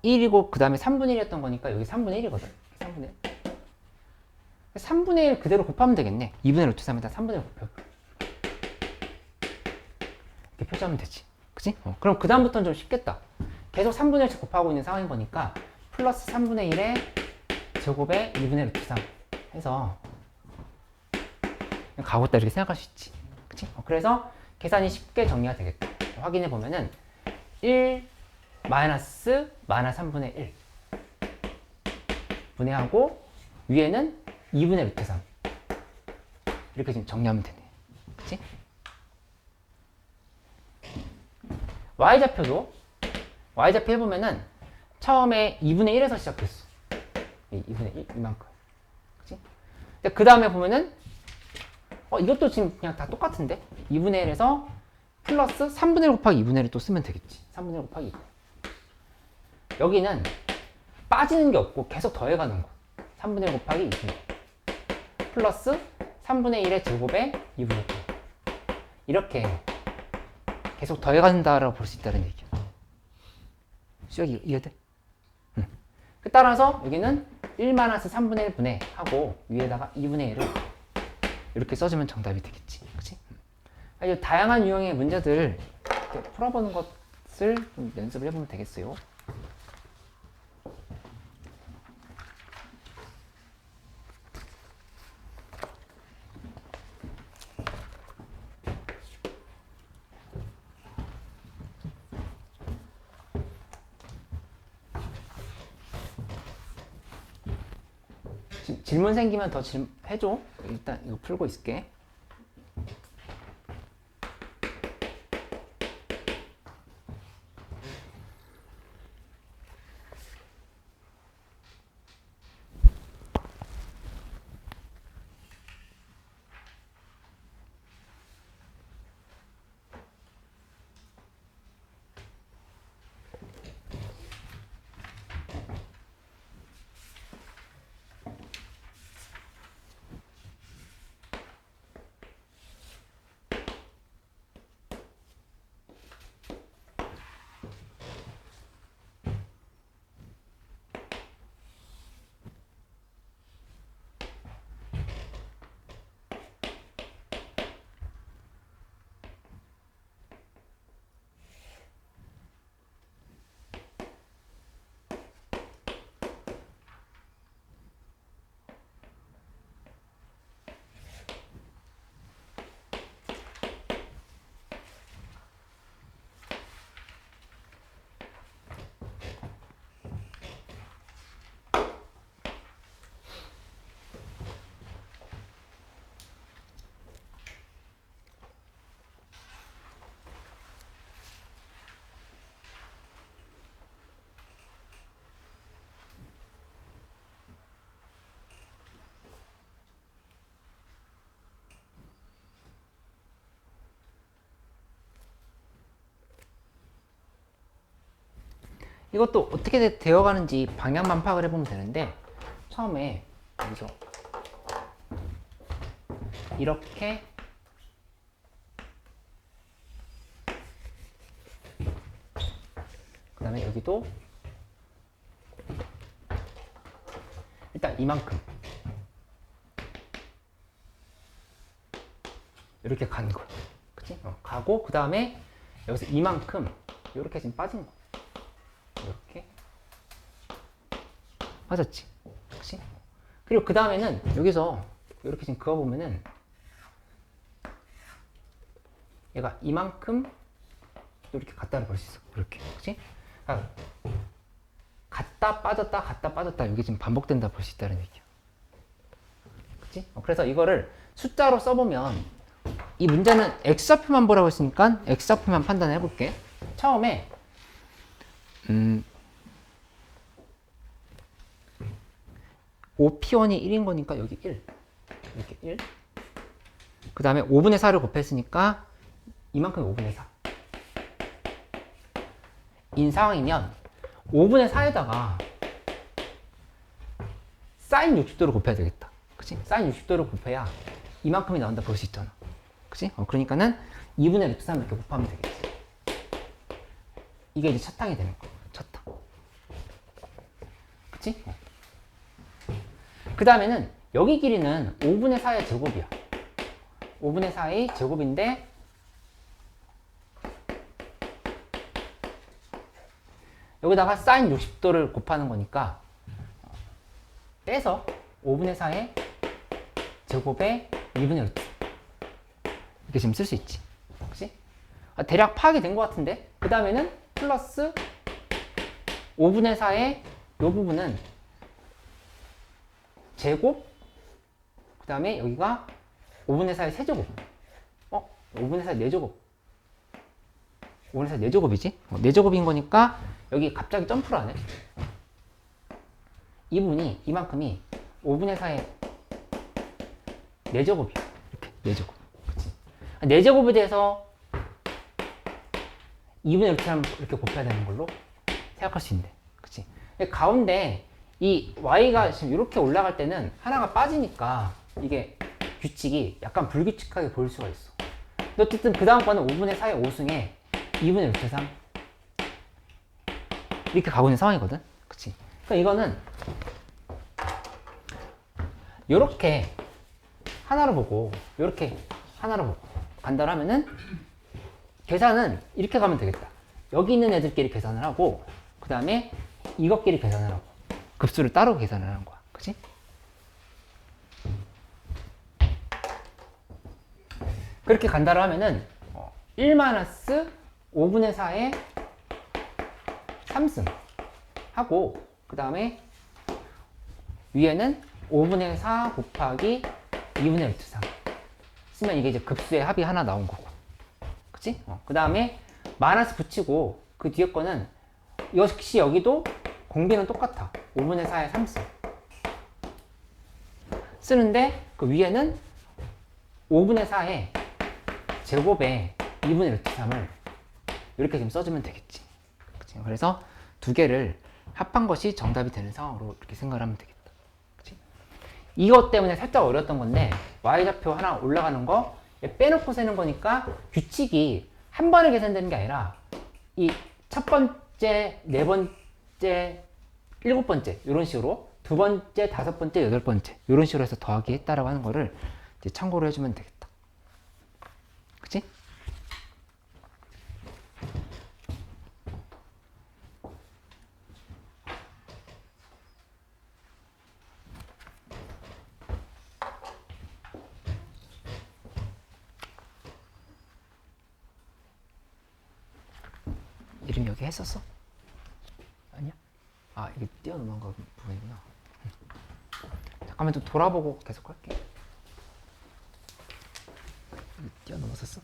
1이고 그 다음에 3분의 1이었던 거니까 여기 3분의 1이거든. 3분의 1. 3분의 1 그대로 곱하면 되겠네. 2분의 루트 3에다 3분의 1 곱해. 이렇게 표시하면 되지. 그치? 그럼 그 다음부터는 좀 쉽겠다. 계속 3분의 1씩 곱하고 있는 상황인 거니까 플러스 3분의 1의 제곱에 2분의 루트 3 해서 가고 있다 이렇게 생각할 수 있지. 그치? 그래서 계산이 쉽게 정리가 되겠다. 확인해 보면은 1 마이너스 3분의 1 분해하고 위에는 2분의 루트 3 이렇게 지금 정리하면 되네. 그치? y좌표도 y좌표 해보면은 처음에 2분의 1에서 시작했어. 2분의 1 이만큼. 그치? 그 다음에 보면은 이것도 지금 그냥 다 똑같은데 2분의 1에서 플러스 3분의 1 곱하기 2분의 1을 또 쓰면 되겠지. 3분의 1 곱하기 2. 여기는 빠지는 게 없고 계속 더해가는 거. 3분의 1 곱하기 2분의 1 플러스 3분의 1의 제곱에 2분의 1 이렇게 계속 더해간다라고 볼 수 있다는 얘기야. 수역이 이해돼? 응. 따라서 여기는 1-3분의 1 분해하고 위에다가 2분의 1을 이렇게 써주면 정답이 되겠지. 그치? 아주 다양한 유형의 문제들 이렇게 풀어보는 것을 좀 연습을 해보면 되겠어요. 질문 생기면 더 해줘. 일단 이거 풀고 있을게. 이것도 어떻게 되어가는지 방향만 파악을 해보면 되는데 처음에 여기서 이렇게 그 다음에 여기도 일단 이만큼 이렇게 가는 거야. 그치? 가고 그 다음에 여기서 이만큼 이렇게 지금 빠진 거. 이렇게 맞았지? 그치? 그리고 그 다음에는 여기서 이렇게 지금 그어보면은 얘가 이만큼 이렇게 갔다를 볼 수 있어. 이렇게. 그치? 그러니까 갔다 빠졌다 갔다 빠졌다 이게 지금 반복된다 볼 수 있다는 얘기야. 그치? 그래서 이거를 숫자로 써보면 이 문제는 x좌표만 보라고 했으니까 x좌표만 판단해 볼게. 처음에 5p1이 1인 거니까 여기 1 이렇게 1. 그 다음에 5분의 4를 곱했으니까 이만큼이 5분의 4 인 상황이면 5분의 4에다가 사인 60도를 곱해야 되겠다. 그치? 사인 60도를 곱해야 이만큼이 나온다 볼 수 있잖아. 그치? 그러니까는 2분의 루트 3 이렇게 곱하면 되겠지. 이게 이제 차탕이 되는 거야. 차탕. 그치? 그 다음에는 여기 길이는 5분의 4의 제곱이야. 5분의 4의 제곱인데 여기다가 사인 60도를 곱하는 거니까 빼서 5분의 4의 제곱에 2분의 루트 이렇게 지금 쓸 수 있지. 그치? 대략 파악이 된 것 같은데 그 다음에는 플러스 5분의 4의 이 부분은 제곱 그 다음에 여기가 5분의 4의 세제곱 5분의 4의 4제곱 5분의 4의 4제곱이지? 4제곱인 거니까 여기 갑자기 점프를 하네. 이 부분이 이만큼이 5분의 4의 4제곱이야. 이렇게 4제곱. 그치? 4제곱에 대해서 2분의 루트 3 이렇게 곱해야 되는 걸로 생각할 수 있는데. 그치? 가운데 이 y가 지금 이렇게 올라갈 때는 하나가 빠지니까 이게 규칙이 약간 불규칙하게 보일 수가 있어. 근데 어쨌든 그 다음 거는 5분의 4의 5승에 2분의 루트 3 이렇게 가고 있는 상황이거든. 그치? 그러니까 이거는 요렇게 하나로 보고 요렇게 하나로 보고 간다고 하면은 계산은 이렇게 가면 되겠다. 여기 있는 애들끼리 계산을 하고 그 다음에 이것끼리 계산을 하고 급수를 따로 계산을 하는 거야. 그치? 그렇게 간다고 하면은 1-5분의 4의 3승 하고 그 다음에 위에는 5분의 4 곱하기 2분의 루트 3 쓰면 이게 이제 급수의 합이 하나 나온 거고. 그치? 그 다음에 마이너스 붙이고 그 뒤에 거는 역시 여기도 공비는 똑같아. 5분의 4의 3승 쓰는데 그 위에는 5분의 4의 제곱에 2분의 루트 3을 이렇게 좀 써주면 되겠지. 그치? 그래서 두 개를 합한 것이 정답이 되는 상황으로 이렇게 생각을 하면 되겠다. 그치? 이것 때문에 살짝 어려웠던 건데 y좌표 하나 올라가는 거 빼놓고 세는 거니까 규칙이 한 번에 계산되는 게 아니라 이 첫 번째, 네 번째, 일곱 번째 이런 식으로 두 번째, 다섯 번째, 여덟 번째 이런 식으로 해서 더하기 했다라고 하는 거를 이제 참고로 해주면 되겠다. 그치? 이름 여기 했었어? 아니야? 아, 이게 뛰어넘은 거 부분이구나. 잠깐만 좀 돌아보고 계속 할게. 뛰어넘었었어?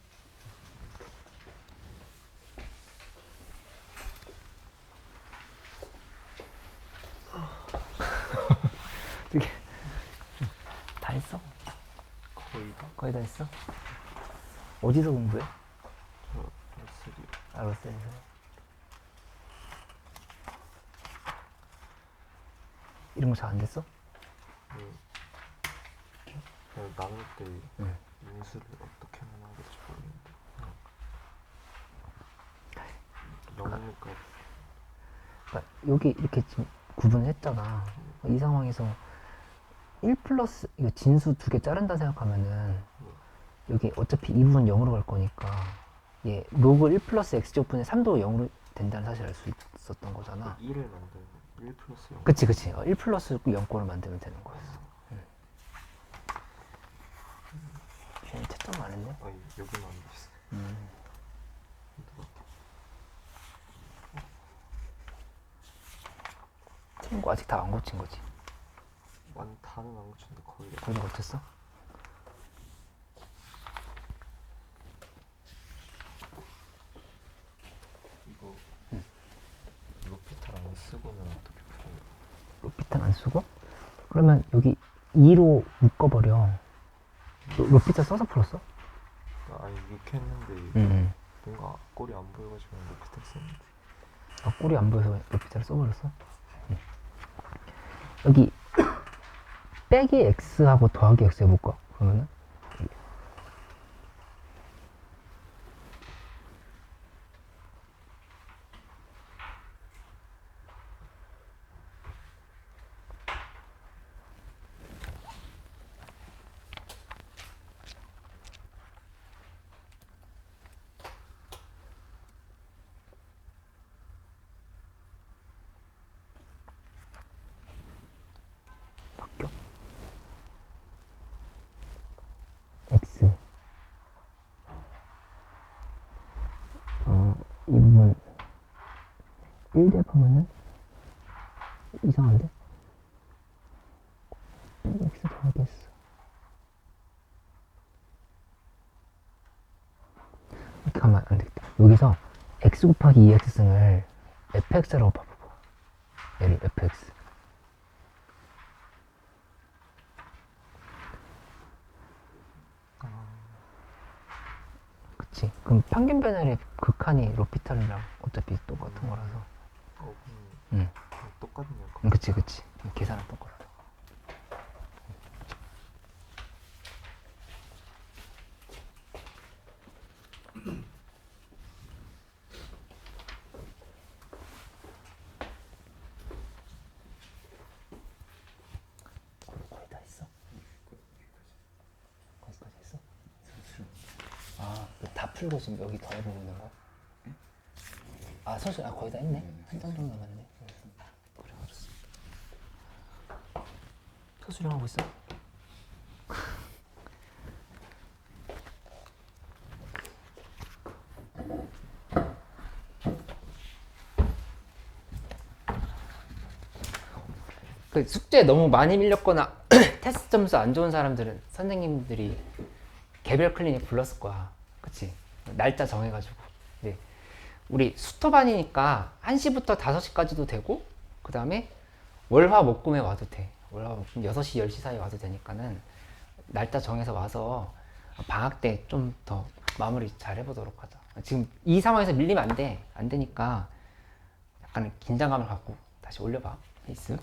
되게 다 했어? 거의 다 했어? 어디서 공부해? 로스에서. 이런 거 잘 안 됐어? 그냥 나눌 때 인수를 어떻게 하면 하겠지 모르겠는데 영어니까 그러니까 여기 이렇게 지금 구분을 했잖아. 이 상황에서 1 플러스 이거 진수 두 개 자른다 생각하면은 여기 어차피 이 부분 0으로 갈 거니까 얘 로그 1 플러스 x제곱분의 3도 0으로 된다는 사실을 알 수 있었던 거잖아. 1을 만들면 1 플러스 0 그치. 1 플러스 0꼴을 만들면 되는 거였어. 걔는 채점 안 했네. 아니 여기만 안 됐어. 거 아직 다 안 고친 거지? 다는 안 고쳤는데 거의 거의 다 고쳤어? 이거 로피탈 안 쓰고는 어떻게 풀어요? 로피탄 안 쓰고? 그러면 여기 2로 묶어버려. 로피탄 써서 풀었어? 아니 이렇게 했는데 응. 뭔가 꼴이 안 보여가지고 로피탈 썼는데. 아, 꼴이 안 보여서 로피탄을 써버렸어? 응. 여기 빼기 x하고 더하기 x 해볼까? 그러면은 바뀌어. x 이 부분 1 대보면은 이상한데? 빼기 x 더하기 x 이렇게 가면 안 되겠다. 여기서 x 곱하기 2x승을 fx라고 봐봐. 얘를 fx. 그치. 그럼 평균 변열의 극한이 로피탈이랑 어차피 똑같은 거라서. 그럼 응. 똑같네요. 그치. 계산했던 거라서. 거의 다 했어? 거기까지 했어? 아, 다 풀고 지금 여기 더 해보고 있는 거야? 아, 선수, 거의 다 했네? 한 장 정도 남았네. 그래, 알았어. 서술형 하고 있어? 그 숙제 너무 많이 밀렸거나 테스트 점수 안 좋은 사람들은 선생님들이 개별 클리닉 불렀을 거야. 그치? 날짜 정해가지고. 네. 우리 수터반이니까 1시부터 5시까지도 되고, 그 다음에 월화 목금에 와도 돼. 월화 목금 6시, 10시 사이에 와도 되니까는 날짜 정해서 와서 방학 때 좀 더 마무리 잘 해보도록 하자. 지금 이 상황에서 밀리면 안 돼. 안 되니까 약간 긴장감을 갖고 다시 올려봐. 페이스.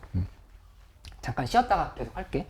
잠깐 쉬었다가 계속 할게.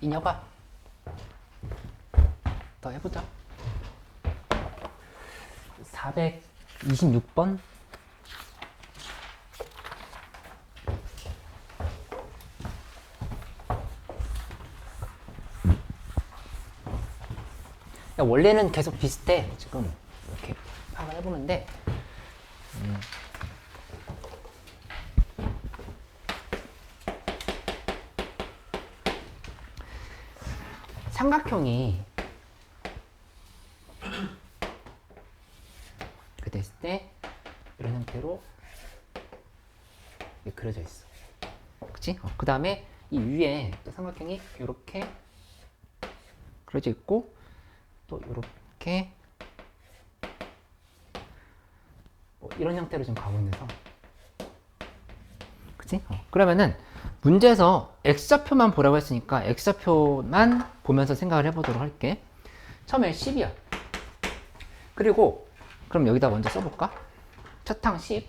인혁아 더 해보자. 426번. 원래는 계속 비슷해. 지금 이렇게 파악을 해보는데 삼각형이 이렇게 됐을 때 이런 형태로 이렇게 그려져 있어. 그치? 그 다음에 이 위에 또 삼각형이 이렇게 그려져 있고 또 이렇게 뭐 이런 형태로 좀 가고 있는 상황. 그치? 그러면은 문제에서 x좌표만 보라고 했으니까 x좌표만 보면서 생각을 해보도록 할게. 처음에 10이야. 그리고 그럼 여기다 먼저 써볼까? 첫 항 10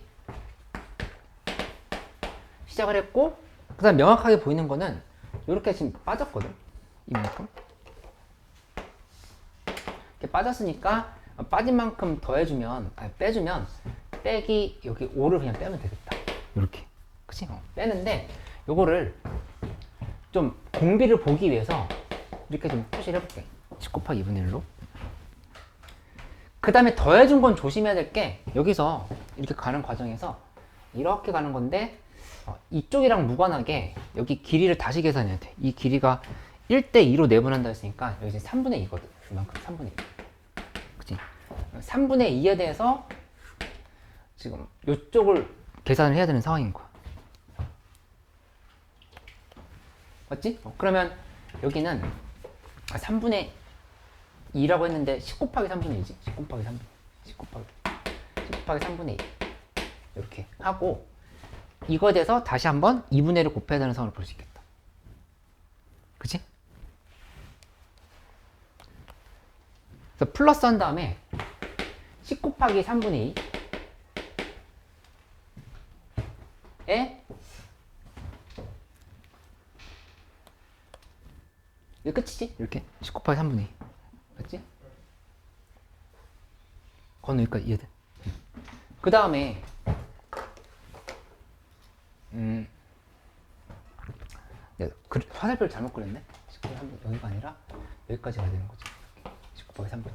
시작을 했고 그 다음 명확하게 보이는 거는 이렇게 지금 빠졌거든. 이만큼 이렇게 빠졌으니까 빠진 만큼 더해주면 아니 빼주면 빼기 여기 5를 그냥 빼면 되겠다. 이렇게 그치? 빼는데 요거를 좀 공비를 보기 위해서 이렇게 좀 표시를 해볼게. 10 곱하기 2분의 1로. 그 다음에 더해준 건 조심해야 될 게 여기서 이렇게 가는 과정에서 이렇게 가는 건데 이쪽이랑 무관하게 여기 길이를 다시 계산해야 돼. 이 길이가 1대2로 내분한다 했으니까 여기 3분의 2거든. 이만큼 3분의 2. 그치? 3분의 2에 대해서 지금 이쪽을 계산을 해야 되는 상황인 거야. 맞지? 그러면 여기는 3분의 2라고 했는데 10 곱하기 3분의 2지. 10 곱하기 3분의 2. 10 곱하기 3분의 2. 이렇게 하고 이거에 대해서 다시 한번 2분의 1을 곱해야 되는 상황을 볼 수 있겠다. 그치? 그래서 플러스 한 다음에 10 곱하기 3분의 2에 이게 끝이지? 이렇게 10 곱하기 3분의 2 맞지? 그건 여기까지 이해돼? 그 다음에 화살표를 잘못 그렸네? 10 곱하기 3분의 여기가 아니라 여기까지 가야 되는 거지. 10 곱하기 3분의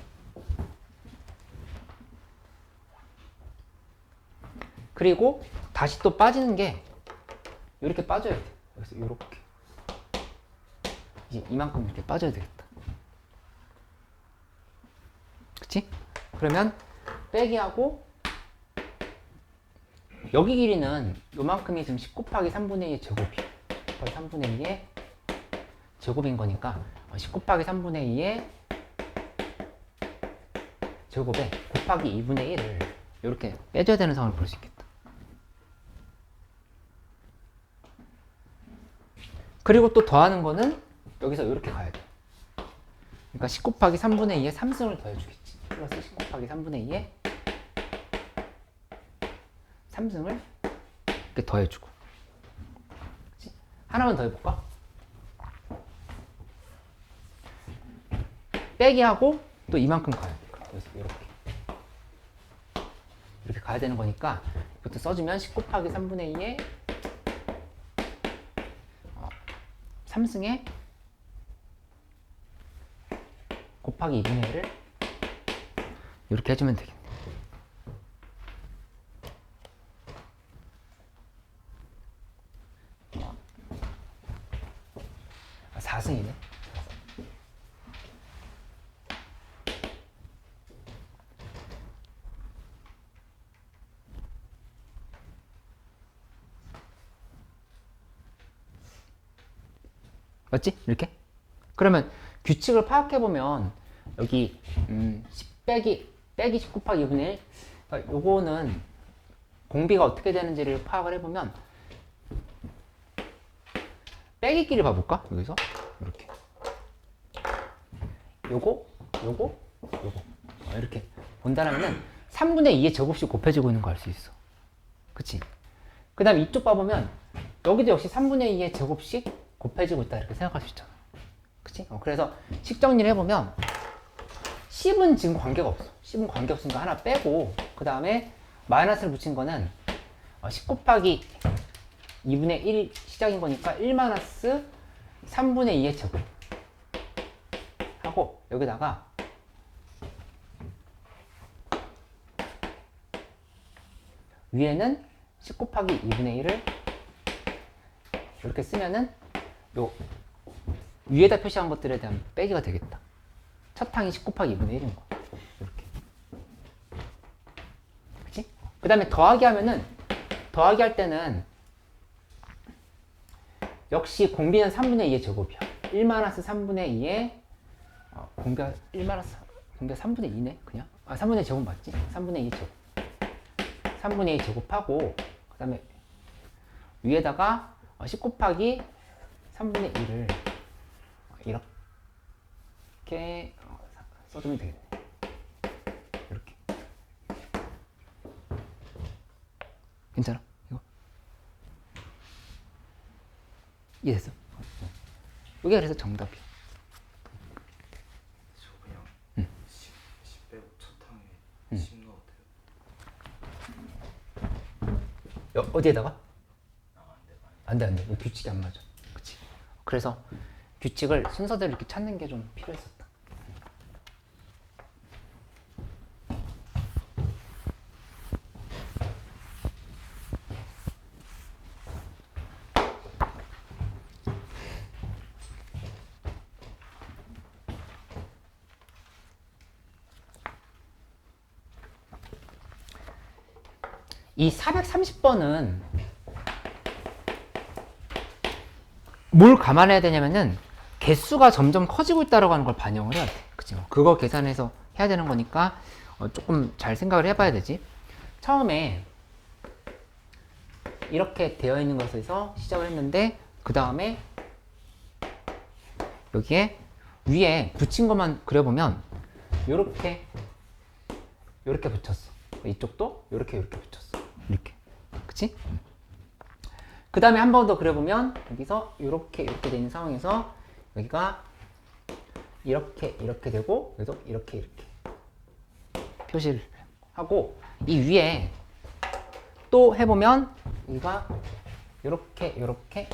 그리고 다시 또 빠지는 게 이렇게 빠져야 돼. 여기서 이렇게 이제 이만큼 이렇게 빠져야 되겠다. 그치? 그러면 빼기 하고 여기 길이는 요만큼이 지금 10 곱하기 3분의 2의 제곱이야. 10 곱하기 3분의 2의 제곱인 거니까 10 곱하기 3분의 2의 제곱에 곱하기 2분의 1을 이렇게 빼줘야 되는 상황을 볼 수 있겠다. 그리고 또 더하는 거는 여기서 이렇게 가야 돼. 그러니까 10 곱하기 3분의 2에 3승을 더해주겠지. 플러스 10 곱하기 3분의 2에 3승을 이렇게 더해주고. 그치? 하나만 더 해볼까? 빼기 하고 또 이만큼 가야 돼. 그래서 이렇게 가야 되는 거니까 이것도 써주면 10 곱하기 3분의 2에 3승에 곱하기 2분의 1을 이렇게 해주면 되겠네. 4승이네. 맞지? 이렇게? 그러면 규칙을 파악해보면 여기 10 빼기 10 곱하기 2분의 1 그러니까 요거는 공비가 어떻게 되는지를 파악을 해보면 빼기끼리 봐볼까? 여기서 이렇게 요거 이렇게 본다라면은 3분의 2의 제곱씩 곱해지고 있는 거 알 수 있어. 그치? 그 다음에 이쪽 봐보면 여기도 역시 3분의 2의 제곱씩 곱해지고 있다 이렇게 생각할 수 있잖아. 그치? 그래서 식 정리를 해보면 10은 지금 관계가 없어. 10은 관계 없으니까 하나 빼고 그 다음에 마이너스를 붙인 거는 10 곱하기 2분의 1 시작인 거니까 1 마이너스 3분의 2의 제곱 하고 여기다가 위에는 10 곱하기 2분의 1을 이렇게 쓰면은 요 위에다 표시한 것들에 대한 빼기가 되겠다. 첫 항이 10 곱하기 2분의 1인 거야. 이렇게. 그치? 그 다음에 더하기 하면은, 더하기 할 때는 역시 공비는 3분의 2의 제곱이야. 1 마이너스 3분의 2의 공비가 1 마이너스 공비가 3분의 2네 그냥. 3분의 제곱 맞지? 3분의 2 제곱. 3분의 2 제곱하고 그 다음에 위에다가 10 곱하기 3분의 1을 이렇게 써주면 되겠네. 이렇게. 괜찮아? 이거 이해됐어? 이게 그래서 정답이야. 저 그냥 응. 10 빼고 첫 항에 응. 10 넣어도 돼요? 어디에다가? 안 돼. 안 돼. 규칙이 안 맞아. 그치? 그래서 규칙을 순서대로 이렇게 찾는 게 좀 필요했었다. 이 430번은 뭘 감안해야 되냐면은 개수가 점점 커지고 있다라고 하는 걸 반영을 해야 돼. 그치? 그거 계산해서 해야 되는 거니까 조금 잘 생각을 해봐야 되지. 처음에 이렇게 되어 있는 것에서 시작을 했는데 그 다음에 여기에 위에 붙인 것만 그려보면 요렇게 붙였어. 이쪽도 요렇게 붙였어. 이렇게. 그치? 그 다음에 한 번 더 그려보면 여기서 이렇게 돼 있는 상황에서 여기가 이렇게 되고 여기서 이렇게 표시를 하고 이 위에 또 해보면 여기가 이렇게 이렇게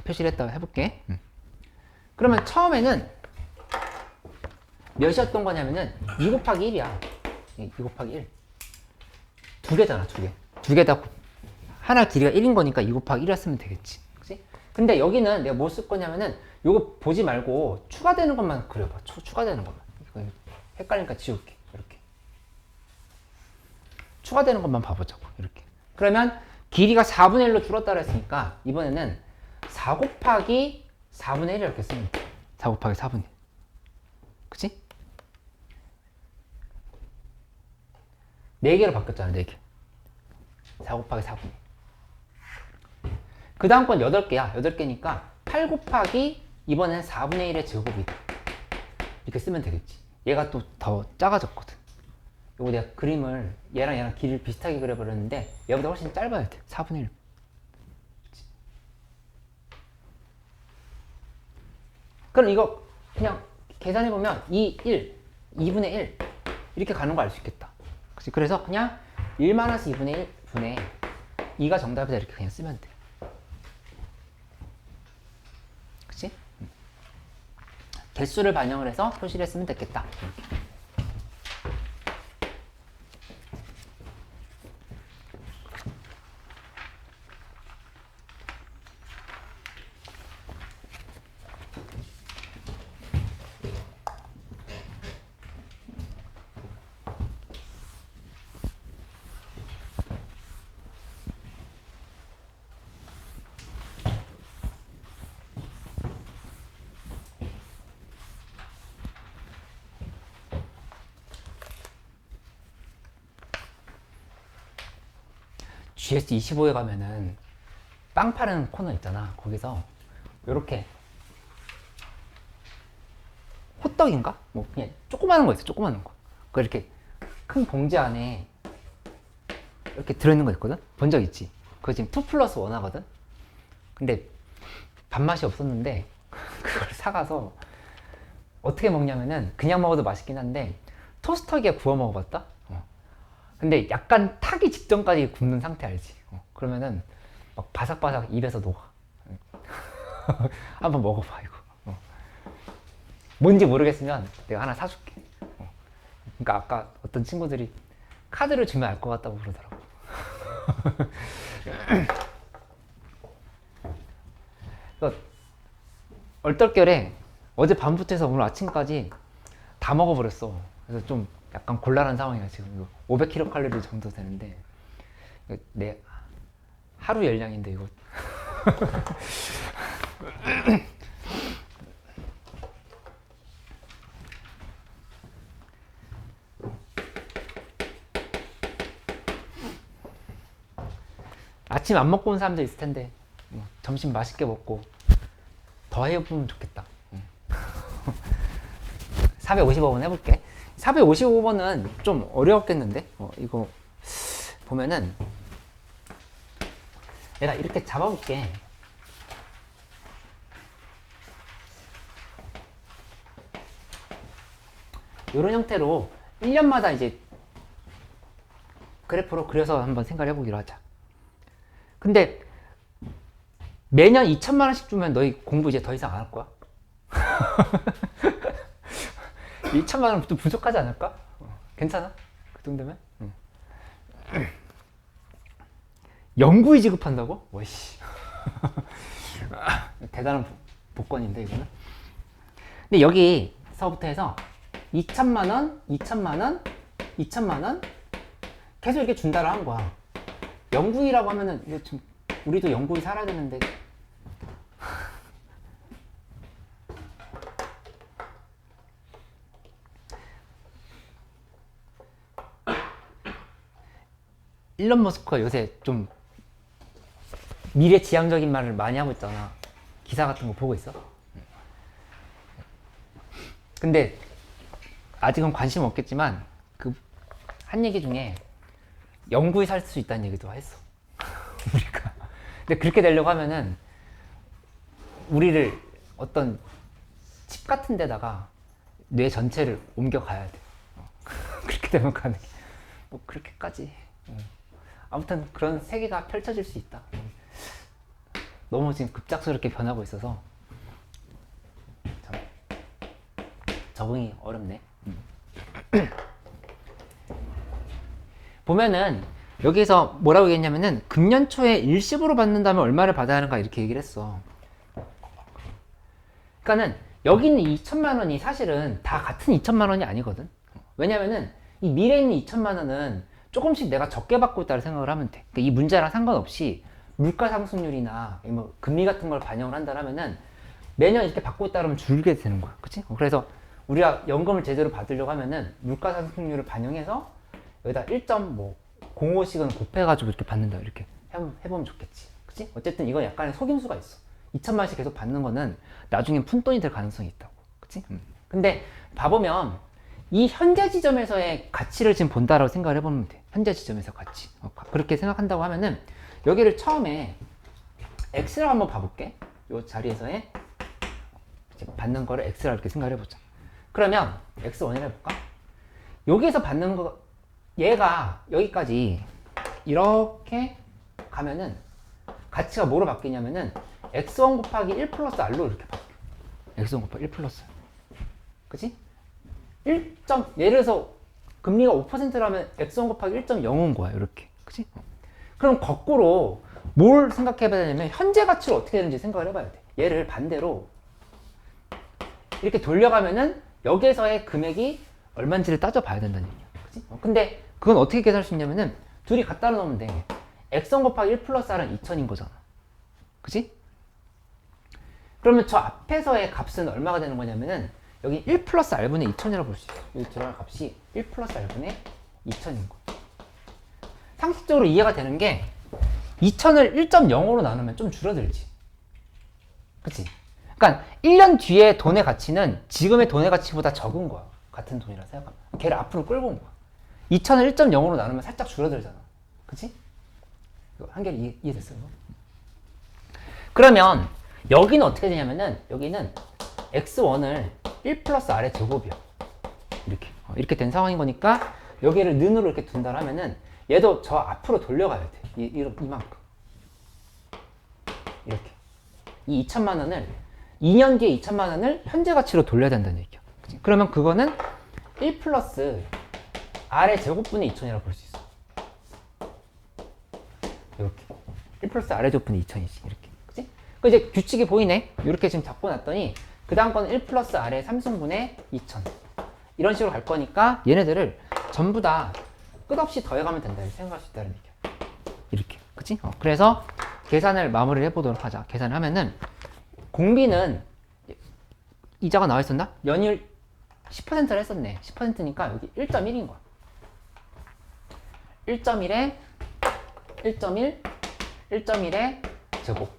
표시를 했다가 해볼게. 그러면 처음에는 몇이었던 거냐면은 2 곱하기 1이야. 2 곱하기 1. 두 개잖아, 두 개. 두 개 다 하나 길이가 1인 거니까 2 곱하기 1을 쓰면 되겠지. 그치? 근데 여기는 내가 뭐 쓸 거냐면은 요거 보지 말고 추가되는 것만 그려봐. 추가되는 것만. 이거 헷갈리니까 지울게. 이렇게. 추가되는 것만 봐보자고. 이렇게. 그러면 길이가 4분의 1로 줄었다 그랬으니까 이번에는 4 곱하기 4분의 1 이렇게 쓰면 돼. 4 곱하기 4분의 1. 그치? 4개로 바뀌었잖아, 4개. 4 곱하기 4분의 1. 그 다음 건 8개야. 8개니까 8 곱하기 이번엔 4분의 1의 제곱이다. 이렇게 쓰면 되겠지. 얘가 또 더 작아졌거든. 요거 내가 그림을 얘랑 길이를 비슷하게 그려버렸는데 얘보다 훨씬 짧아야 돼. 4분의 1. 그럼 이거 그냥 계산해보면 2분의 1 이렇게 가는 거 알 수 있겠다. 그치? 그래서 그냥 1-2분의 1 분의 2가 정답이다 이렇게 그냥 쓰면 돼. 그치? 개수를 반영을 해서 표시를 했으면 됐겠다. 이렇게. GS25에 가면은 빵 파는 코너 있잖아. 거기서 요렇게 호떡인가? 뭐 그냥 조그마한 거 있어. 조그마한 거. 그 이렇게 큰 봉지 안에 이렇게 들어있는 거 있거든? 본 적 있지? 그거 지금 2 플러스 1 하거든? 근데 밥맛이 없었는데 그걸 사가서 어떻게 먹냐면은 그냥 먹어도 맛있긴 한데 토스터기에 구워 먹어봤다? 근데 약간 타기 직전까지 굽는 상태 알지? 그러면은 막 바삭바삭 입에서 녹아. 한번 먹어봐 이거. 뭔지 모르겠으면 내가 하나 사줄게. 그러니까 아까 어떤 친구들이 카드를 주면 알 것 같다고 그러더라고. 그래서 얼떨결에 어제 밤부터 해서 오늘 아침까지 다 먹어버렸어. 그래서 좀 약간 곤란한 상황이야 지금. 500kcal 정도 되는데 내 하루 열량인데 이거. 아침 안 먹고 온 사람도 있을 텐데 점심 맛있게 먹고 더 해보면 좋겠다. 455번 해볼게. 455번은 좀 어려웠겠는데? 이거 보면은 내가 이렇게 잡아볼게. 이런 형태로 1년마다 이제 그래프로 그려서 한번 생각을 해보기로 하자. 근데 매년 2천만 원씩 주면 너희 공부 이제 더 이상 안 할 거야? 2천만 원 좀 부족하지 않을까? 괜찮아? 그 정도면? 연구위 지급한다고? 와씨. 대단한 복권인데 이거는. 근데 여기서부터 해서 2천만 원, 2천만 원, 2천만 원 계속 이렇게 준다라 한 거야. 연구위라고 하면은 이거 좀 우리도 연구위 살아야 되는데 일론 머스크가 요새 좀 미래지향적인 말을 많이 하고 있잖아. 기사 같은 거 보고 있어? 근데 아직은 관심 없겠지만 그 한 얘기 중에 연구에 살 수 있다는 얘기도 했어. 우리가. 근데 그렇게 되려고 하면은 우리를 어떤 칩 같은 데다가 뇌 전체를 옮겨가야 돼. 그렇게 되면 가능해. 뭐 그렇게까지. 아무튼 그런 세계가 펼쳐질 수 있다. 너무 지금 급작스럽게 변하고 있어서 참 적응이 어렵네. 보면은 여기서 뭐라고 얘기했냐면은 금년 초에 일시불로 받는다면 얼마를 받아야 하는가 이렇게 얘기를 했어. 그러니까는 여기 있는 2천만 원이 사실은 다 같은 2천만 원이 아니거든. 왜냐면은 이 미래에 있는 2천만 원은 조금씩 내가 적게 받고 있다고 생각을 하면 돼. 그러니까 이 문제랑 상관없이 물가 상승률이나 뭐 금리 같은 걸 반영을 한다면은 매년 이렇게 받고 있다 그러면 줄게 되는 거야. 그치? 그래서 우리가 연금을 제대로 받으려고 하면은 물가 상승률을 반영해서 여기다 1.05씩은 곱해가지고 이렇게 받는다. 이렇게 해보면 좋겠지. 그치? 어쨌든 이건 약간의 속임수가 있어. 2천만 원씩 계속 받는 거는 나중엔 푼돈이 될 가능성이 있다고. 그치? 근데 봐보면 이 현재 지점에서의 가치를 지금 본다라고 생각을 해보면 돼. 현재 지점에서 가치. 그렇게 생각한다고 하면은 여기를 처음에 X라고 한번 봐볼게. 이 자리에서의 받는 거를 X라고 이렇게 생각을 해보자. 그러면 X1을 해볼까? 여기에서 받는 거, 얘가 여기까지 이렇게 가면은 가치가 뭐로 바뀌냐면은 X1 곱하기 1 플러스 R로 이렇게 바뀌어. X1 곱하기 1 플러스. 그치? 예를 들어서 금리가 5%라면 X1 곱하기 1.0인 거야. 이렇게. 그치? 그럼 거꾸로 뭘 생각해 봐야 되냐면 현재 가치로 어떻게 되는지 생각을 해봐야 돼. 얘를 반대로 이렇게 돌려가면은 여기에서의 금액이 얼마인지를 따져봐야 된다는 얘기야. 그치? 근데 그건 어떻게 계산할 수 있냐면은 둘이 갖다 놓으면 돼. X1 곱하기 1 플러스 R은 2000인 거잖아. 그치? 그러면 저 앞에서의 값은 얼마가 되는 거냐면은 여기 1 플러스 R분의 2000이라고 볼 수 있어. 여기 들어갈 값이 1 플러스 R분의 2000인 거야. 상식적으로 이해가 되는 게 2000을 1.0으로 나누면 좀 줄어들지. 그치? 그러니까 1년 뒤에 돈의 가치는 지금의 돈의 가치보다 적은 거야. 같은 돈이라 생각하면. 걔를 앞으로 끌고 온 거야. 2000을 1.0으로 나누면 살짝 줄어들잖아. 그치? 이거 한결 이해됐어요? 그러면 여기는 어떻게 되냐면은 여기는 x1을 1 플러스 r의 제곱이요. 이렇게 된 상황인 거니까 여기를 는으로 이렇게 둔다 하면은 얘도 저 앞으로 돌려가야 돼. 이만큼. 이렇게. 이 2천만 원을 2년 뒤에 2천만 원을 현재 가치로 돌려야 된다는 얘기야. 그치? 그러면 그거는 1 플러스 r의 제곱분의 2천이라고 볼 수 있어. 이렇게. 1 플러스 r의 제곱분의 2천이지. 이렇게. 그치? 그 이제 규칙이 보이네. 이렇게 지금 잡고 놨더니 그 다음 거는 1 플러스 r의 3승분의 2천. 이런 식으로 갈 거니까 얘네들을 전부 다 끝없이 더해가면 된다. 이렇게 생각할 수 있다는 얘기야. 이렇게. 그치? 그래서 계산을 마무리를 해보도록 하자. 계산을 하면은 공비는 이자가 나와 있었나? 연이율 10%를 했었네. 10%니까 여기 1.1인 거야. 1.1에 1.1, 1.1의 제곱,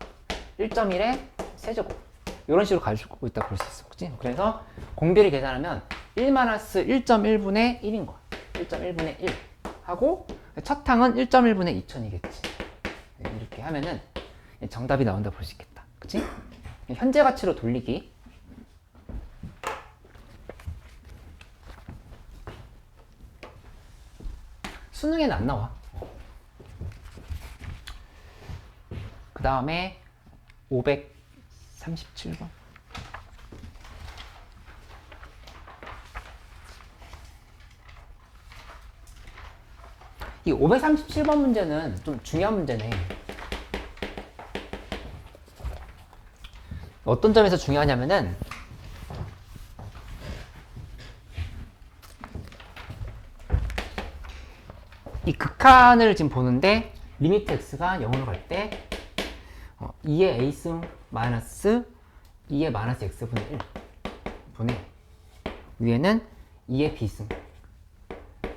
1.1의 세제곱. 이런 식으로 가지고 있다 볼 수 있어. 그치? 그래서 공비를 계산하면 1-1.1분의 1인 거야. 1.1분의 1 하고 첫 항은 1.1분의 2천이겠지. 이렇게 하면은 정답이 나온다 볼 수 있겠다. 그치? 현재 가치로 돌리기. 수능에는 안 나와. 그 다음에 537번. 이 537번 문제는 좀 중요한 문제네. 어떤 점에서 중요하냐면은 이 극한을 지금 보는데 리미트 x가 0으로 갈 때 2의 a승 마이너스 2의 마이너스 x분의 1 분의 위에는 2의 b승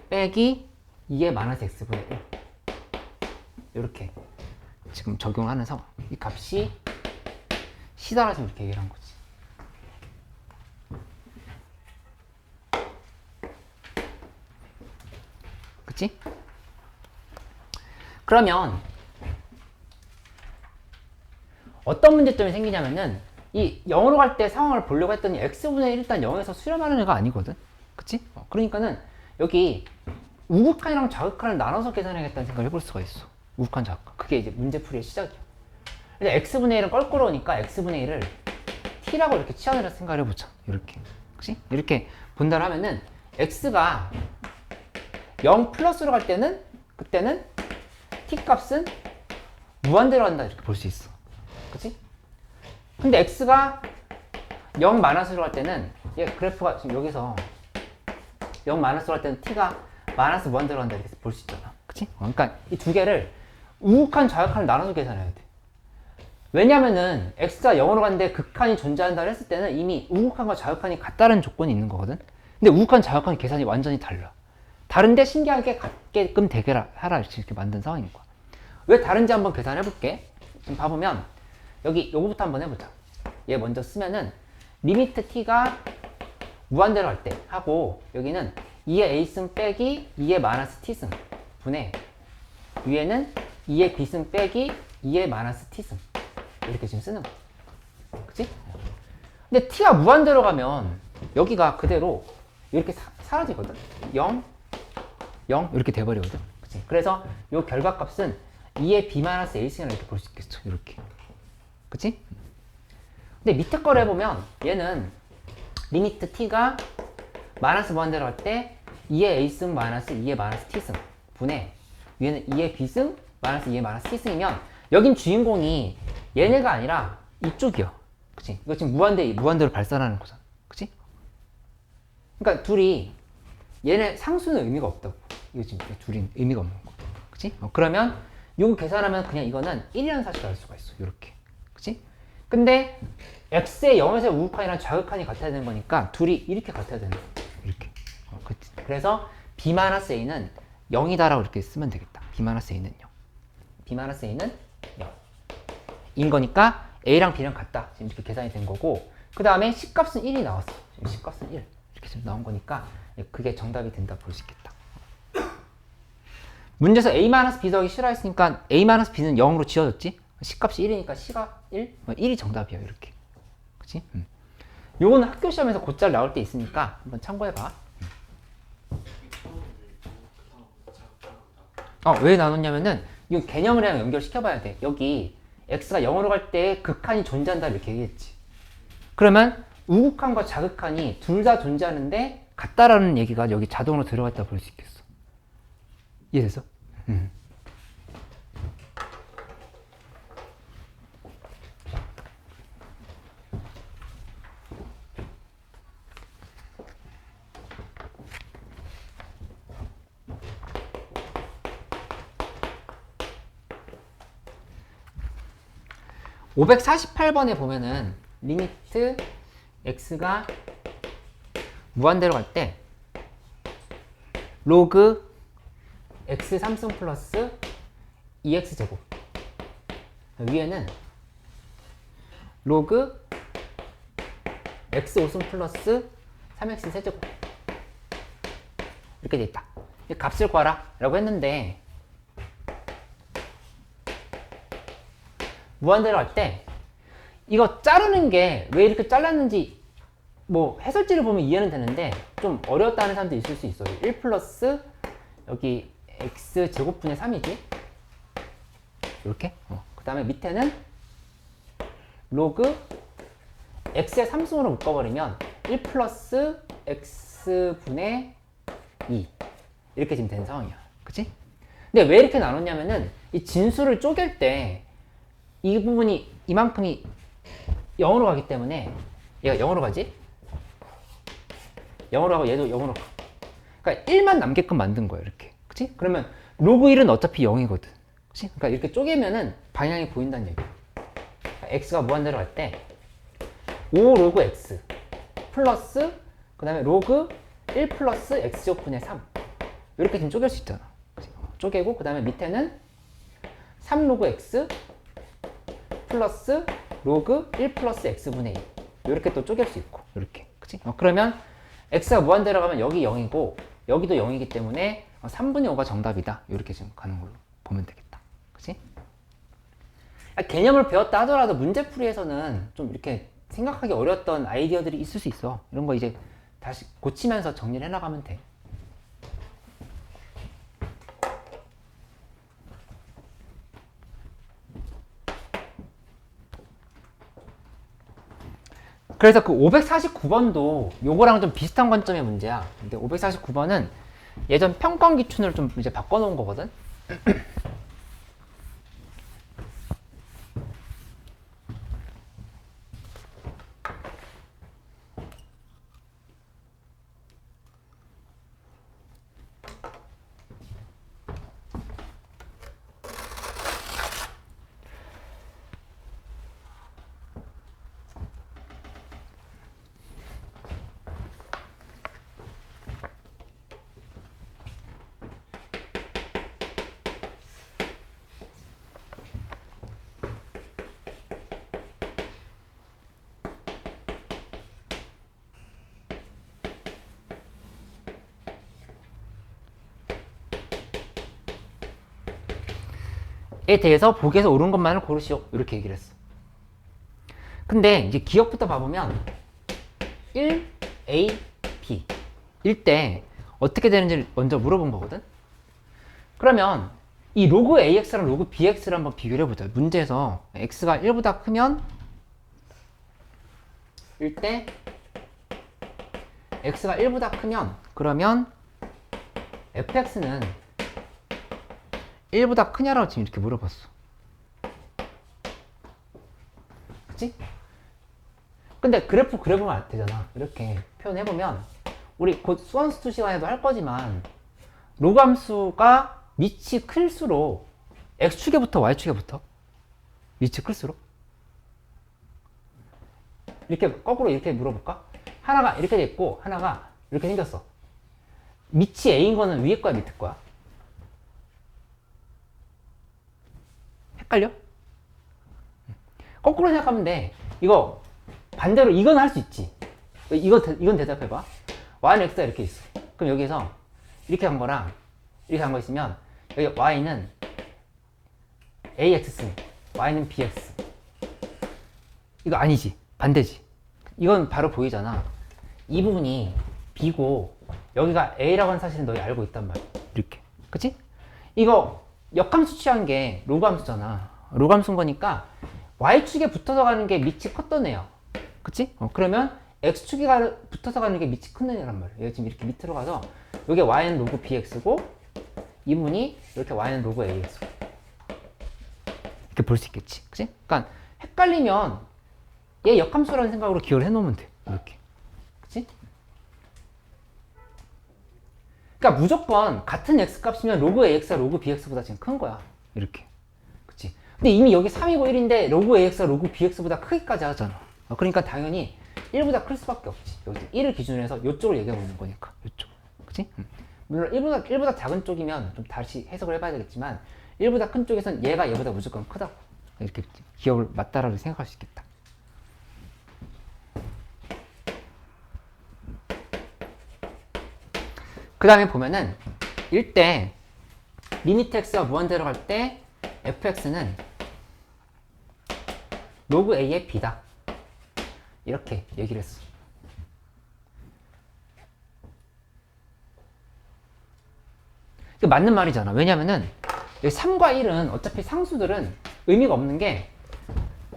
빼기 2의 마이너스 x분의 1 이렇게 지금 적용하는 상황. 이 값이 시다라 지금 이렇게 얘기를 한 거지. 그치? 그러면 어떤 문제점이 생기냐면은 이 0으로 갈 때 상황을 보려고 했더니 x분의 1 일단 0에서 수렴하는 애가 아니거든. 그치? 그러니까는 여기 우극한이랑 좌극한을 나눠서 계산해야겠다는 생각을 해볼 수가 있어. 우극한, 좌극한. 그게 이제 문제풀이의 시작이야. 근데 x분의 1은 껄끄러우니까 x분의 1을 t라고 이렇게 치환해서 생각을 해보자. 이렇게. 그치? 이렇게 본다를 하면은 x가 0 플러스로 갈 때는 그때는 t 값은 무한대로 간다 이렇게 볼 수 있어. 그치? 근데 x가 0 마이너스로 갈 때는 얘 그래프가 지금 여기서 0 마이너스로 갈 때는 t가 마이너스 무한대로 간다 이렇게 볼 수 있잖아. 그치? 그러니까 이 두 개를 우극한 좌극한을 나눠서 계산해야 돼. 왜냐면은 x가 0으로 갔는데 극한이 존재한다 했을 때는 이미 우극한과 좌극한이 같다는 조건이 있는 거거든. 근데 우극한 좌극한 계산이 완전히 달라. 다른데 신기하게 같게끔 되게 하라 이렇게 만든 상황인 거야. 왜 다른지 한번 계산해 볼게. 지금 봐보면 여기 요거부터 한번 해보자. 얘 먼저 쓰면은 리미트 t가 무한대로 갈 때 하고 여기는 2의 a승 빼기 2의 마이너스 t승 분의 위에는 2의 b승 빼기 2의 마이너스 t승 이렇게 지금 쓰는 거야. 그치? 근데 t가 무한대로 가면 여기가 그대로 이렇게 사라지거든. 0, 0 이렇게 돼버리거든. 그치? 그래서 요 결과값은 2의 b-a승이라고 이렇게 볼 수 있겠죠. 이렇게. 그치? 근데 밑에 거를 해보면 얘는 리미트 t가 마이너스 무한대로 갈 때 2의 a승 마이너스 2의 마이너스 t승 분의 위에는 2의 b승 마이너스 2의 마이너스 t승이면 여긴 주인공이 얘네가 아니라 이쪽이요. 그치? 이거 지금 무한대로 발산하는 거잖아. 그치? 그러니까 둘이 얘네 상수는 의미가 없다고. 이거 지금 둘이 의미가 없는 거야. 그치? 그러면 이거 계산하면 그냥 이거는 1이라는 사실을 알 수가 있어. 이렇게. 그치? 근데 x의 0에서 우극한이랑 좌극한이 같아야 되는 거니까 둘이 이렇게 같아야 되는 거야. 이렇게. 그래서 b-a는 0이다라고 이렇게 쓰면 되겠다. b-a는 0. b-a는 0. 인 거니까 a랑 b랑 같다. 지금 이렇게 계산이 된 거고 그 다음에 C값은 1이 나왔어. 지금 C값은 1. 이렇게 지금 나온 거니까 그게 정답이 된다 볼 수 있겠다. 문제에서 a-b 더하기 c라 했으니까 a-b는 0으로 지워졌지? c값이 1이니까 c가 1? 1이 정답이에요. 이렇게. 그치? 요거는 학교 시험에서 곧잘 나올 때 있으니까 한번 참고해봐. 왜 나눴냐면은 이 개념이랑 연결시켜봐야 돼. 여기 x가 0으로 갈 때 극한이 존재한다 이렇게 얘기했지. 그러면 우극한과 자극한이 둘 다 존재하는데 같다라는 얘기가 여기 자동으로 들어갔다 볼 수 있겠어. 이해됐어? 548번에 보면은 리미트 x가 무한대로 갈 때 로그 x 3승 플러스 2x 제곱, 위에는 로그 x 5승 플러스 3x 세제곱 이렇게 돼 있다. 이 값을 구하라 라고 했는데 무한대로 할 때 이거 자르는 게 왜 이렇게 잘랐는지 뭐 해설지를 보면 이해는 되는데 좀 어려웠다는 사람도 있을 수 있어요. 1 플러스 여기 x 제곱분의 3이지 이렇게. 그 다음에 밑에는 로그 x의 3승으로 묶어버리면 1 플러스 x분의 2 이렇게 지금 된 상황이야. 그치? 근데 왜 이렇게 나눴냐면은 이 진수를 쪼갤 때 이 부분이 이만큼이 0으로 가기 때문에 얘가 0으로 가지? 0으로 가고 얘도 0으로 가. 그러니까 1만 남게끔 만든 거야 이렇게. 그치? 그러면 로그 1은 어차피 0이거든. 그치? 그러니까 이렇게 쪼개면은 방향이 보인다는 얘기야. 그러니까 x가 무한대로 갈 때 5 로그 x 플러스 그 다음에 로그 1 플러스 x제곱분의 3 이렇게 지금 쪼갤 수 있잖아. 그치? 쪼개고 그 다음에 밑에는 3 로그 x 플러스 로그 1 플러스 x분의 2 이렇게 또 쪼갤 수 있고 이렇게. 그치? 그러면 x가 무한대로 가면 여기 0이고 여기도 0이기 때문에 3분의 5가 정답이다 이렇게 지금 가는 걸로 보면 되겠다. 그치? 개념을 배웠다 하더라도 문제풀이에서는 좀 이렇게 생각하기 어려웠던 아이디어들이 있을 수 있어. 이런 거 이제 다시 고치면서 정리를 해나가면 돼. 그래서 그 549번도 요거랑 좀 비슷한 관점의 문제야. 근데 549번은 예전 평권 기준을 좀 이제 바꿔놓은 거거든. 에 대해서 보기에서 옳은 것만을 고르시오 이렇게 얘기를 했어. 근데 이제 기억부터 봐보면 1a b 일 때 어떻게 되는지 먼저 물어본 거거든. 그러면 이 로그 ax랑 로그 bx를 한번 비교를 해보자. 문제에서 x가 1보다 크면 일 때 x가 1보다 크면 그러면 fx는 1보다 크냐라고 지금 이렇게 물어봤어. 그치? 근데 그래프만 안 되잖아. 이렇게 표현해보면 우리 곧 수원수투 시간에도 할 거지만 로그 함수가 밑이 클수록 x축에부터 y축에부터 밑이 클수록 이렇게 거꾸로 이렇게 물어볼까? 하나가 이렇게 돼 있고 하나가 이렇게 생겼어. 밑이 a인 거는 위에 거야 밑에 거야? 헷갈려? 거꾸로 생각하면 돼. 이거 반대로 이건 할 수 있지. 이건 대답해봐. y는 x가 이렇게 있어. 그럼 여기서 이렇게 간 거랑 이렇게 간 거 있으면 여기 y는 ax, y는 bx. 이거 아니지. 반대지. 이건 바로 보이잖아. 이 부분이 b고 여기가 a라고 하는 사실은 너희 알고 있단 말이야. 이렇게. 그치? 이거 역함수 취한 게 로그함수잖아. 로그함수인 거니까 y축에 붙어서 가는 게 밑이 컸던 애야. 그치? 그러면 x축에 붙어서 가는 게 밑이 큰 애란 말이야. 얘가 지금 이렇게 밑으로 가서 여기 y는 로그 bx고 이 부분이 이렇게 y는 로그 ax고 이렇게 볼 수 있겠지. 그치? 그러니까 헷갈리면 얘 역함수라는 생각으로 기억을 해놓으면 돼. 이렇게. 그치? 그러니까 무조건 같은 x 값이면 로그 ax가 로그 bx보다 지금 큰 거야. 이렇게. 그치? 근데 이미 여기 3이고 1인데 로그 ax가 로그 bx보다 크기까지 하잖아. 그러니까 당연히 1보다 클 수밖에 없지. 여기 1을 기준으로 해서 이쪽을 얘기하고 있는 거니까. 이쪽. 그치? 물론 1보다 작은 쪽이면 좀 다시 해석을 해봐야 되겠지만 1보다 큰 쪽에선 얘가 얘보다 무조건 크다고. 이렇게 기억을 맞다라고 생각할 수 있겠다. 그 다음에 보면은 일때 리미트 x가 무한대로 갈 때 fx는 로그 a의 b다. 이렇게 얘기를 했어. 이게 맞는 말이잖아. 왜냐면은 3과 1은 어차피 상수들은 의미가 없는 게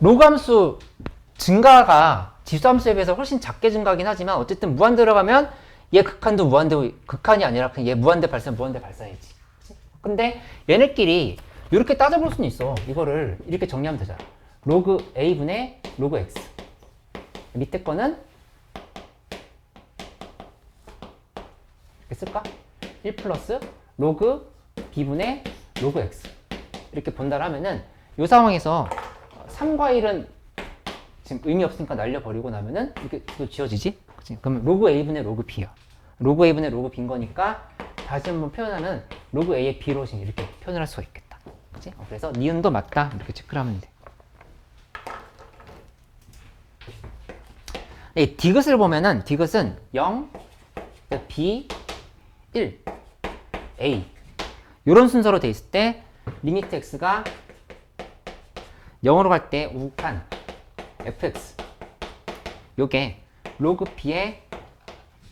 로그 함수 증가가 지수함수에 비해서 훨씬 작게 증가하긴 하지만 어쨌든 무한대로 가면 얘 극한도 무한대, 극한이 아니라 그냥 얘 무한대 발사, 무한대 발사이지. 근데 얘네끼리 이렇게 따져볼 수는 있어. 이거를 이렇게 정리하면 되잖아. 로그 a분의 로그 x. 밑에 거는 이렇게 쓸까? 1 플러스 로그 b분의 로그 x. 이렇게 본다 하면은 이 상황에서 3과 1은 지금 의미 없으니까 날려버리고 나면은 이렇게 또 지워지지? 그치? 그러면 로그 a분의 로그 b야. 로그 a분의 로그 b인 거니까 다시 한번 표현하면 로그 a의 b로 지금 이렇게 표현을 할 수가 있겠다. 그치? 그래서 니은도 맞다. 이렇게 체크를 하면 돼. 이 디귿을 보면은 디귿은 0, b, 1, a 이런 순서로 돼 있을 때 리미트 x가 0으로 갈 때 우극한 fx 요게 로그 b의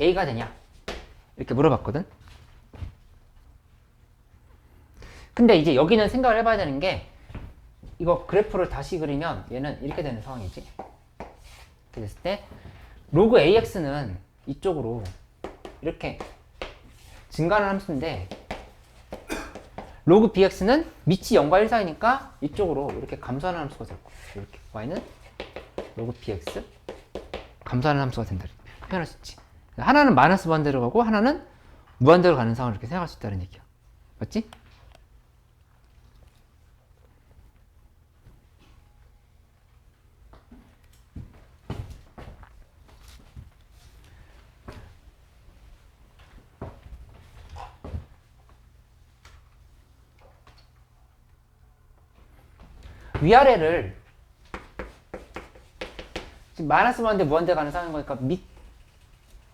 a가 되냐 이렇게 물어봤거든. 근데 이제 여기는 생각을 해봐야 되는 게 이거 그래프를 다시 그리면 얘는 이렇게 되는 상황이지. 이렇게 됐을 때 로그 ax는 이쪽으로 이렇게 증가하는 함수인데 로그 bx는 밑이 0과 1 사이니까 이쪽으로 이렇게 감소하는 함수가 될 거야. 이렇게 y는 로그 bx 감소하는 함수가 된다. 이렇게 표현할 수 있지. 하나는 마이너스 무한대로 가고 하나는 무한대로 가는 상황을 이렇게 생각할 수 있다는 얘기야. 맞지? 위아래를 지금 마이너스 무한대 무한대 가는 상황인 거니까 밑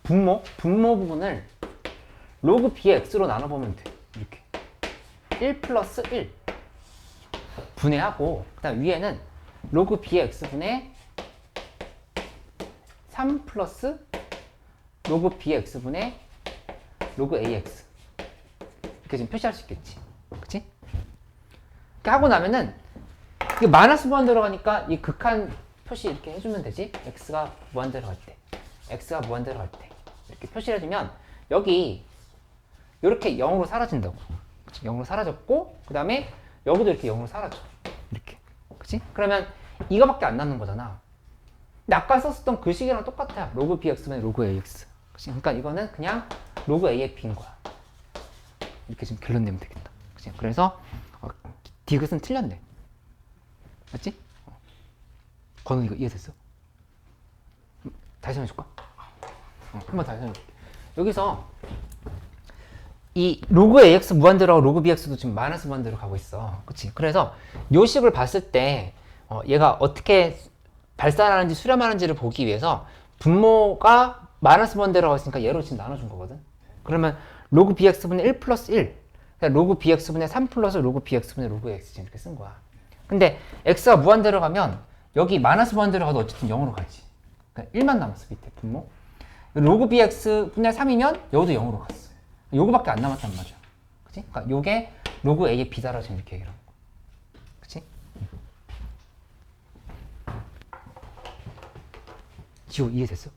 분모 부분을 로그 b의 x로 나눠보면 돼. 이렇게 1 플러스 1 분해하고 그 다음 위에는 로그 b의 x분의 3 플러스 로그 b의 x분의 로그 ax 이렇게 지금 표시할 수 있겠지. 그치? 이렇게 하고 나면은 이게 마이너스 무한대로 가니까 이 극한 표시 이렇게 해주면 되지. x가 무한대로 갈 때 x가 무한대로 갈 때 이렇게 표시를 해주면 여기 이렇게 0으로 사라진다고. 그치? 0으로 사라졌고 그 다음에 여기도 이렇게 0으로 사라져. 이렇게. 그치? 그러면 이거밖에 안 남는 거잖아. 근데 아까 썼었던 그 식이랑 똑같아. 로그 bx면 로그 ax. 그치? 그러니까 이거는 그냥 로그 a의 b인 거야. 이렇게 지금 결론 내면 되겠다. 그치? 그래서 디귿은 틀렸네. 맞지? 건우 이거 이해됐어? 다시 설명해줄까? 한번 다시 설명해줄게. 여기서 이 로그 ax 무한대로 하고 로그 bx도 지금 마이너스 무한대로 가고 있어. 그치? 그래서 요 식을 봤을 때 얘가 어떻게 발산하는지 수렴하는지를 보기 위해서 분모가 마이너스 무한대로 가고 있으니까 얘로 지금 나눠준 거거든. 그러면 로그 bx분의 1 플러스 1 그러니까 로그 bx분의 3 플러스 로그 bx분의 로그 x 이렇게 쓴 거야. 근데 x가 무한대로 가면 여기 마이너스 무한대로 가도 어쨌든 0으로 가지. 그러니까 1만 남았어 밑에 분모. 로그 bx분의 3이면 여기도 0으로 갔어. 요거밖에 안 남았단 말이야. 그치? 그러니까 요게 로그 a의 b다라고 지금 이렇게 얘기를 하고. 그치? 지호 이해됐어?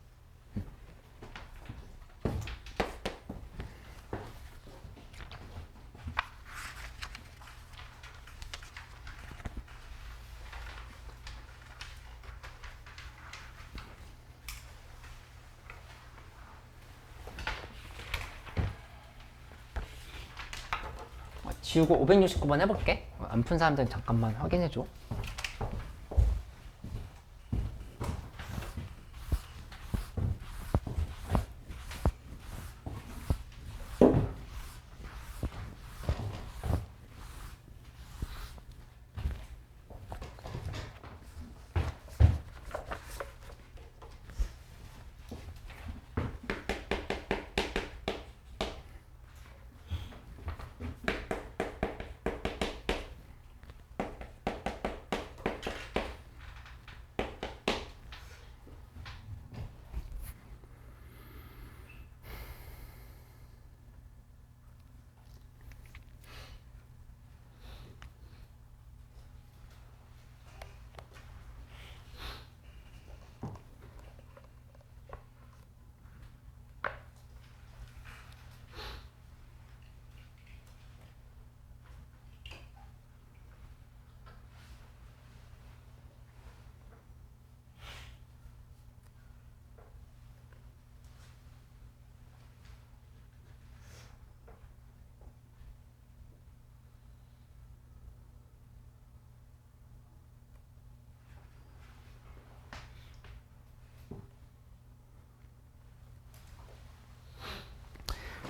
지우고 569번 해볼게. 안 푼 사람들은 잠깐만 확인해줘.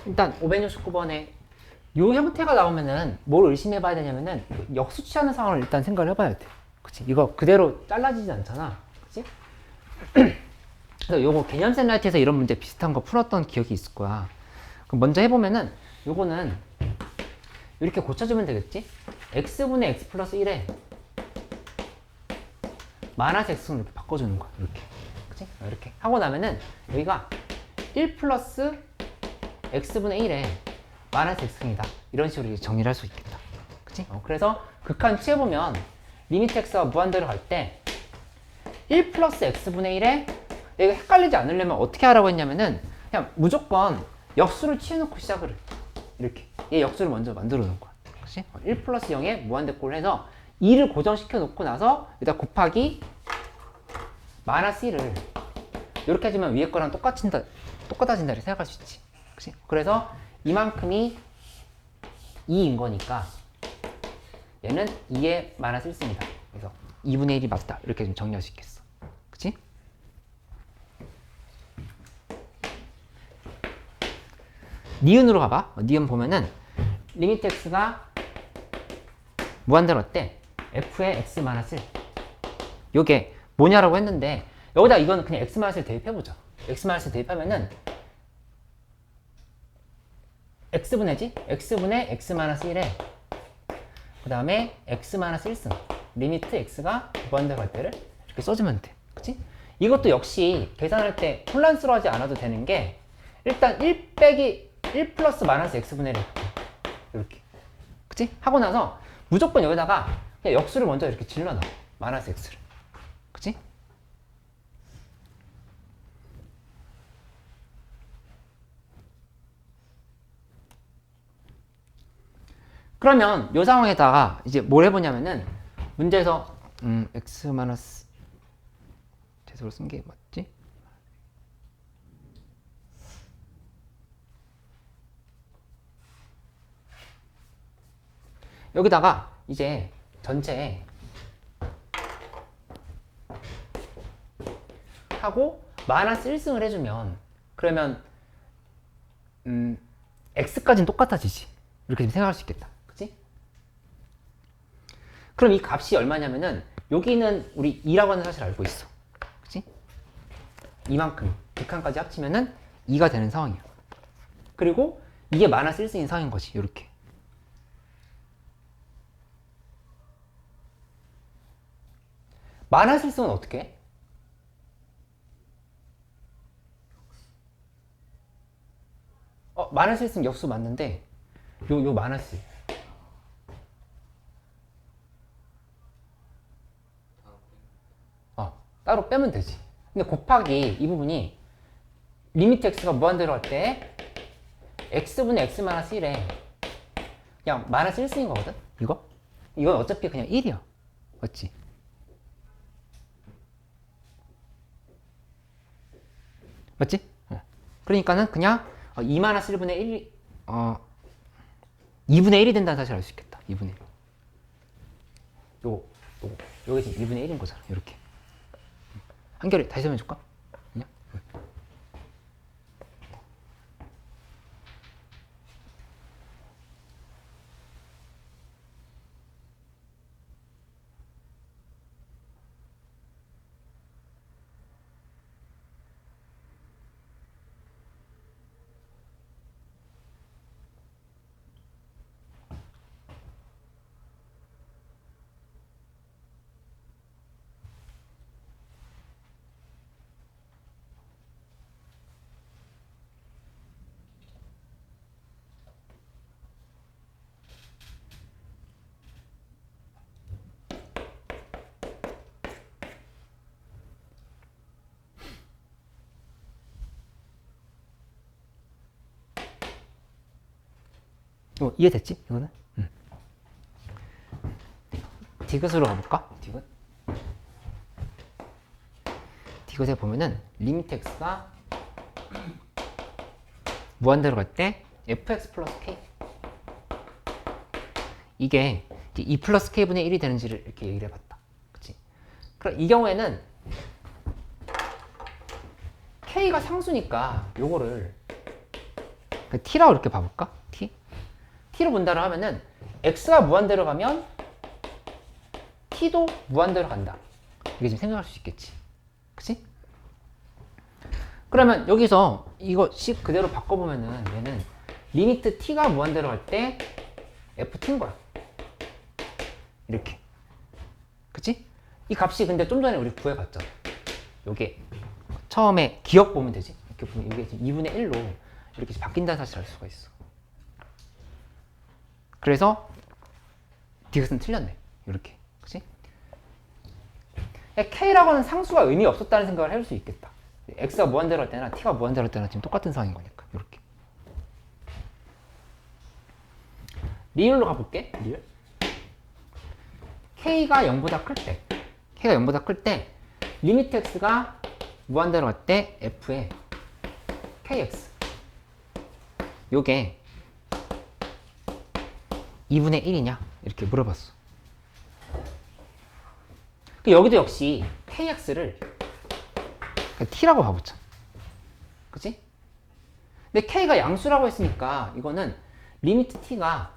일단 569번에 요 형태가 나오면은 뭘 의심해 봐야 되냐면은 역수치하는 상황을 일단 생각을 해봐야 돼. 그치? 이거 그대로 잘라지지 않잖아. 그치? 그래서 요거 개념 셀라이트에서 이런 문제 비슷한 거 풀었던 기억이 있을 거야. 그럼 먼저 해보면은 요거는 이렇게 고쳐주면 되겠지? x분의 x 플러스 1에 마이너스 x는 이렇게 바꿔주는 거야. 이렇게. 그치? 이렇게 하고 나면은 여기가 1 플러스 x분의 1에 마이너스 x승이다. 이런 식으로 정리를 할 수 있겠다. 그치? 그래서 극한 취해보면 리미트 x가 무한대로 갈 때 1 플러스 x분의 1에 내가 헷갈리지 않으려면 어떻게 하라고 했냐면은 그냥 무조건 역수를 취해놓고 시작을 해. 이렇게. 얘 역수를 먼저 만들어 놓은 거야. 그치? 1 플러스 0에 무한대꼴을 해서 2를 고정시켜 놓고 나서 여기다 곱하기 마이너스 1을 이렇게 해주면 위에 거랑 똑같아진다 이렇게 생각할 수 있지. 그치? 그래서 이만큼이 2인 거니까 얘는 2의 마이너스 1승이다. 그래서 2분의 1이 맞다. 이렇게 좀 정리할 수 있겠어. 그치? 니은으로 가봐. 니은 보면은 리미트 x가 무한대로 어때? f의 x 마이너스 1. 요게 뭐냐라고 했는데 여기다 이건 그냥 x 마이너스 1 대입해보자. x 마이너스 1 대입하면은 x분의지? x분의 x 마이너스 1에 그 다음에 x 마이너스 1승 리미트 x가 무한대로 갈 때를 이렇게 써주면 돼. 그치? 이것도 역시 계산할 때 혼란스러워하지 않아도 되는 게 일단 1 빼기 1 플러스 마이너스 x분의 1 이렇게. 그치? 하고 나서 무조건 여기다가 그냥 역수를 먼저 이렇게 질러놔. 마이너스 x를. 그치? 그러면 이 상황에다가 이제 뭘 해보냐면은 문제에서 x 마이너스 제수로 쓴 게 맞지? 여기다가 이제 전체에 하고 마이너스 1승을 해주면 그러면 x까지는 똑같아지지. 이렇게 좀 생각할 수 있겠다. 그치? 그럼 이 값이 얼마냐면은 여기는 우리 2라고 하는 사실을 알고 있어. 그치? 이만큼 극한까지 합치면은 2가 되는 상황이야. 그리고 이게 마이너스 1승인 상황인 거지. 이렇게. 만화실수는 어떻게 해? 만화실수는 역수 맞는데 요 만화실 따로 빼면 되지. 근데 곱하기 이 부분이 리미트 x가 무한대로 할 때 x분의 x 마이너스 1에 그냥 마이너스 1 쓰인 거거든? 이건 어차피 그냥 1이야. 맞지? 맞지? 그러니까는 그냥 2 마이너스 1분의 1, 2분의 1이 된다는 사실을 알 수 있겠다. 2분의 1. 요게 지금 2분의 1인 거잖아. 이렇게. 한결에 다시 설명해줄까? 그냥? 이해됐지? 이거는? 디귿으로 가볼까? 디귿에 보면은 리미트 x가 무한대로 갈 때 fx 플러스 k 이게 2 플러스 k분의 1이 되는지를 이렇게 얘기를 해봤다. 그치? 그럼 이 경우에는 k가 상수니까 요거를 t라고 이렇게 봐볼까? t로 본다고 하면은 x가 무한대로 가면 t도 무한대로 간다. 이게 지금 생각할 수 있겠지. 그치? 그러면 여기서 이거 식 그대로 바꿔보면은 얘는 리미트 t가 무한대로 갈 때 ft인 거야. 이렇게. 그치? 이 값이 근데 좀 전에 우리 구해봤잖아. 요게 처음에 기억 보면 되지. 이렇게 보면 이게 2분의 1로 이렇게 바뀐다는 사실을 알 수가 있어. 그래서 디귿은 틀렸네. 이렇게. 그치? k라고 하는 상수가 의미 없었다는 생각을 해볼 수 있겠다. x가 무한대로 할 때나 t가 무한대로 할 때나 지금 똑같은 상황인 거니까. 이렇게. 리을로 가볼게. 리을. k가 0보다 클 때 리미트 x가 무한대로 갈 때 f의 kx 요게 2분의 1이냐? 이렇게 물어봤어. 여기도 역시 kx를 t라고 봐보자. 그치? 근데 k가 양수라고 했으니까 이거는 리미트 t가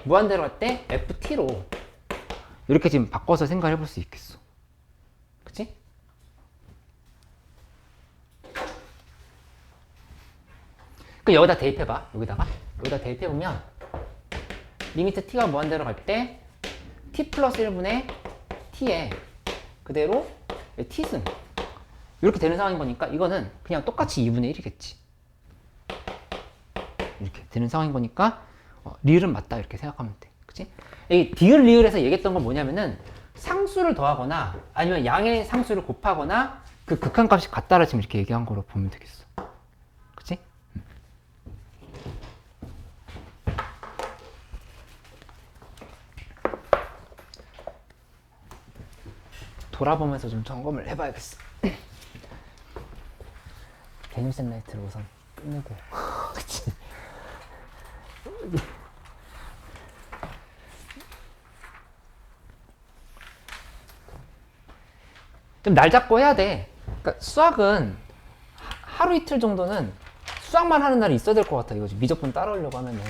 무한대로 갈 때 ft로 이렇게 지금 바꿔서 생각해 볼 수 있겠어. 그치? 그 여기다 대입해봐. 여기다 대입해보면 리미트 t가 무한대로 갈 때 t 플러스 1분의 t에 그대로 t승 이렇게 되는 상황인 거니까 이거는 그냥 똑같이 2분의 1이겠지. 이렇게 되는 상황인 거니까 리을은 맞다 이렇게 생각하면 돼. 그치? 이 디귿 리을에서 얘기했던 건 뭐냐면은 상수를 더하거나 아니면 양의 상수를 곱하거나 그 극한값이 같다라 지금 이렇게 얘기한 거로 보면 되겠어. 그치? 돌아보면서 좀 점검을 해봐야겠어. 개념 샌라이트를 우선 끝내고. 그치? 좀 날 잡고 해야 돼. 그러니까 수학은 하루 이틀 정도는 수학만 하는 날이 있어야 될 것 같아. 이거 미적분 따라오려고 하면은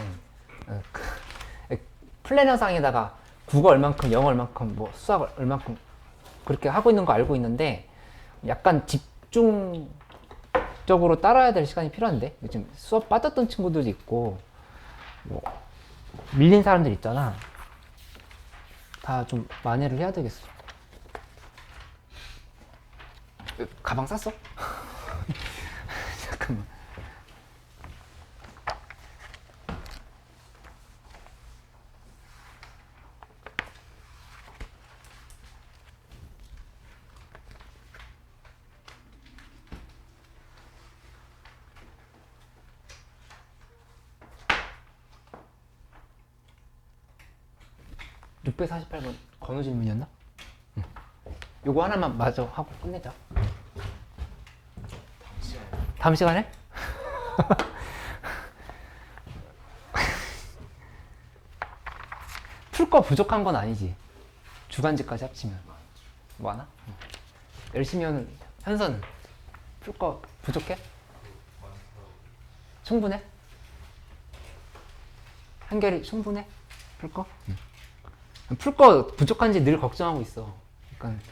플래너상에다가 국어 얼만큼, 영어 얼만큼, 뭐 수학 얼만큼 그렇게 하고 있는 거 알고 있는데 약간 집중적으로 따라야 될 시간이 필요한데 요즘 수업 빠졌던 친구들도 있고 뭐 밀린 사람들 있잖아. 다 좀 만회를 해야 되겠어. 가방 쌌어? 잠깐만. (648번) 건우 질문이었나? 응. 요거 하나만 마저 하고 끝내자. 다음 시간에? 풀 거 부족한 건 아니지. 주간지까지 합치면 뭐 하나? 응. 열심히 하는 현서는 풀 거 부족해? 충분해? 한결이 충분해? 풀 거? 응. 풀 거 부족한지 늘 걱정하고 있어. 그러니까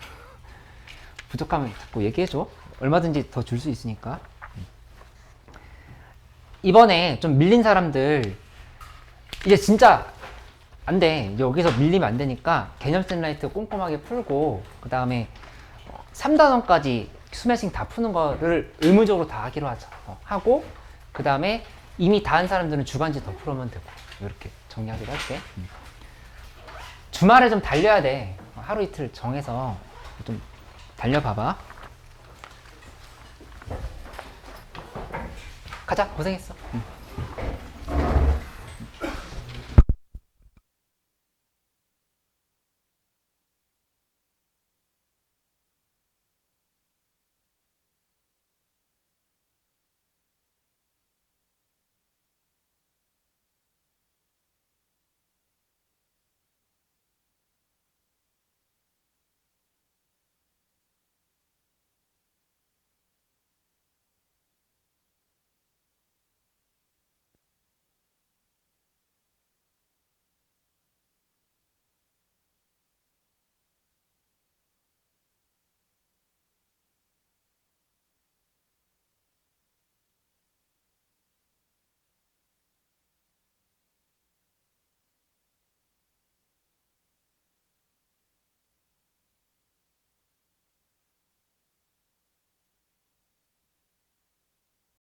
부족하면 자꾸 얘기해줘. 얼마든지 더 줄 수 있으니까. 이번에 좀 밀린 사람들 이제 진짜 안 돼. 여기서 밀리면 안 되니까 개념 샌라이트 꼼꼼하게 풀고 그 다음에 3단원까지 스매싱 다 푸는 거를 의무적으로 다 하기로 하자. 하고 그 다음에 이미 다 한 사람들은 주간지 더 풀으면 되고 이렇게 정리하기로 할게. 주말에 좀 달려야 돼. 하루 이틀 정해서 좀 달려봐봐. 가자. 고생했어.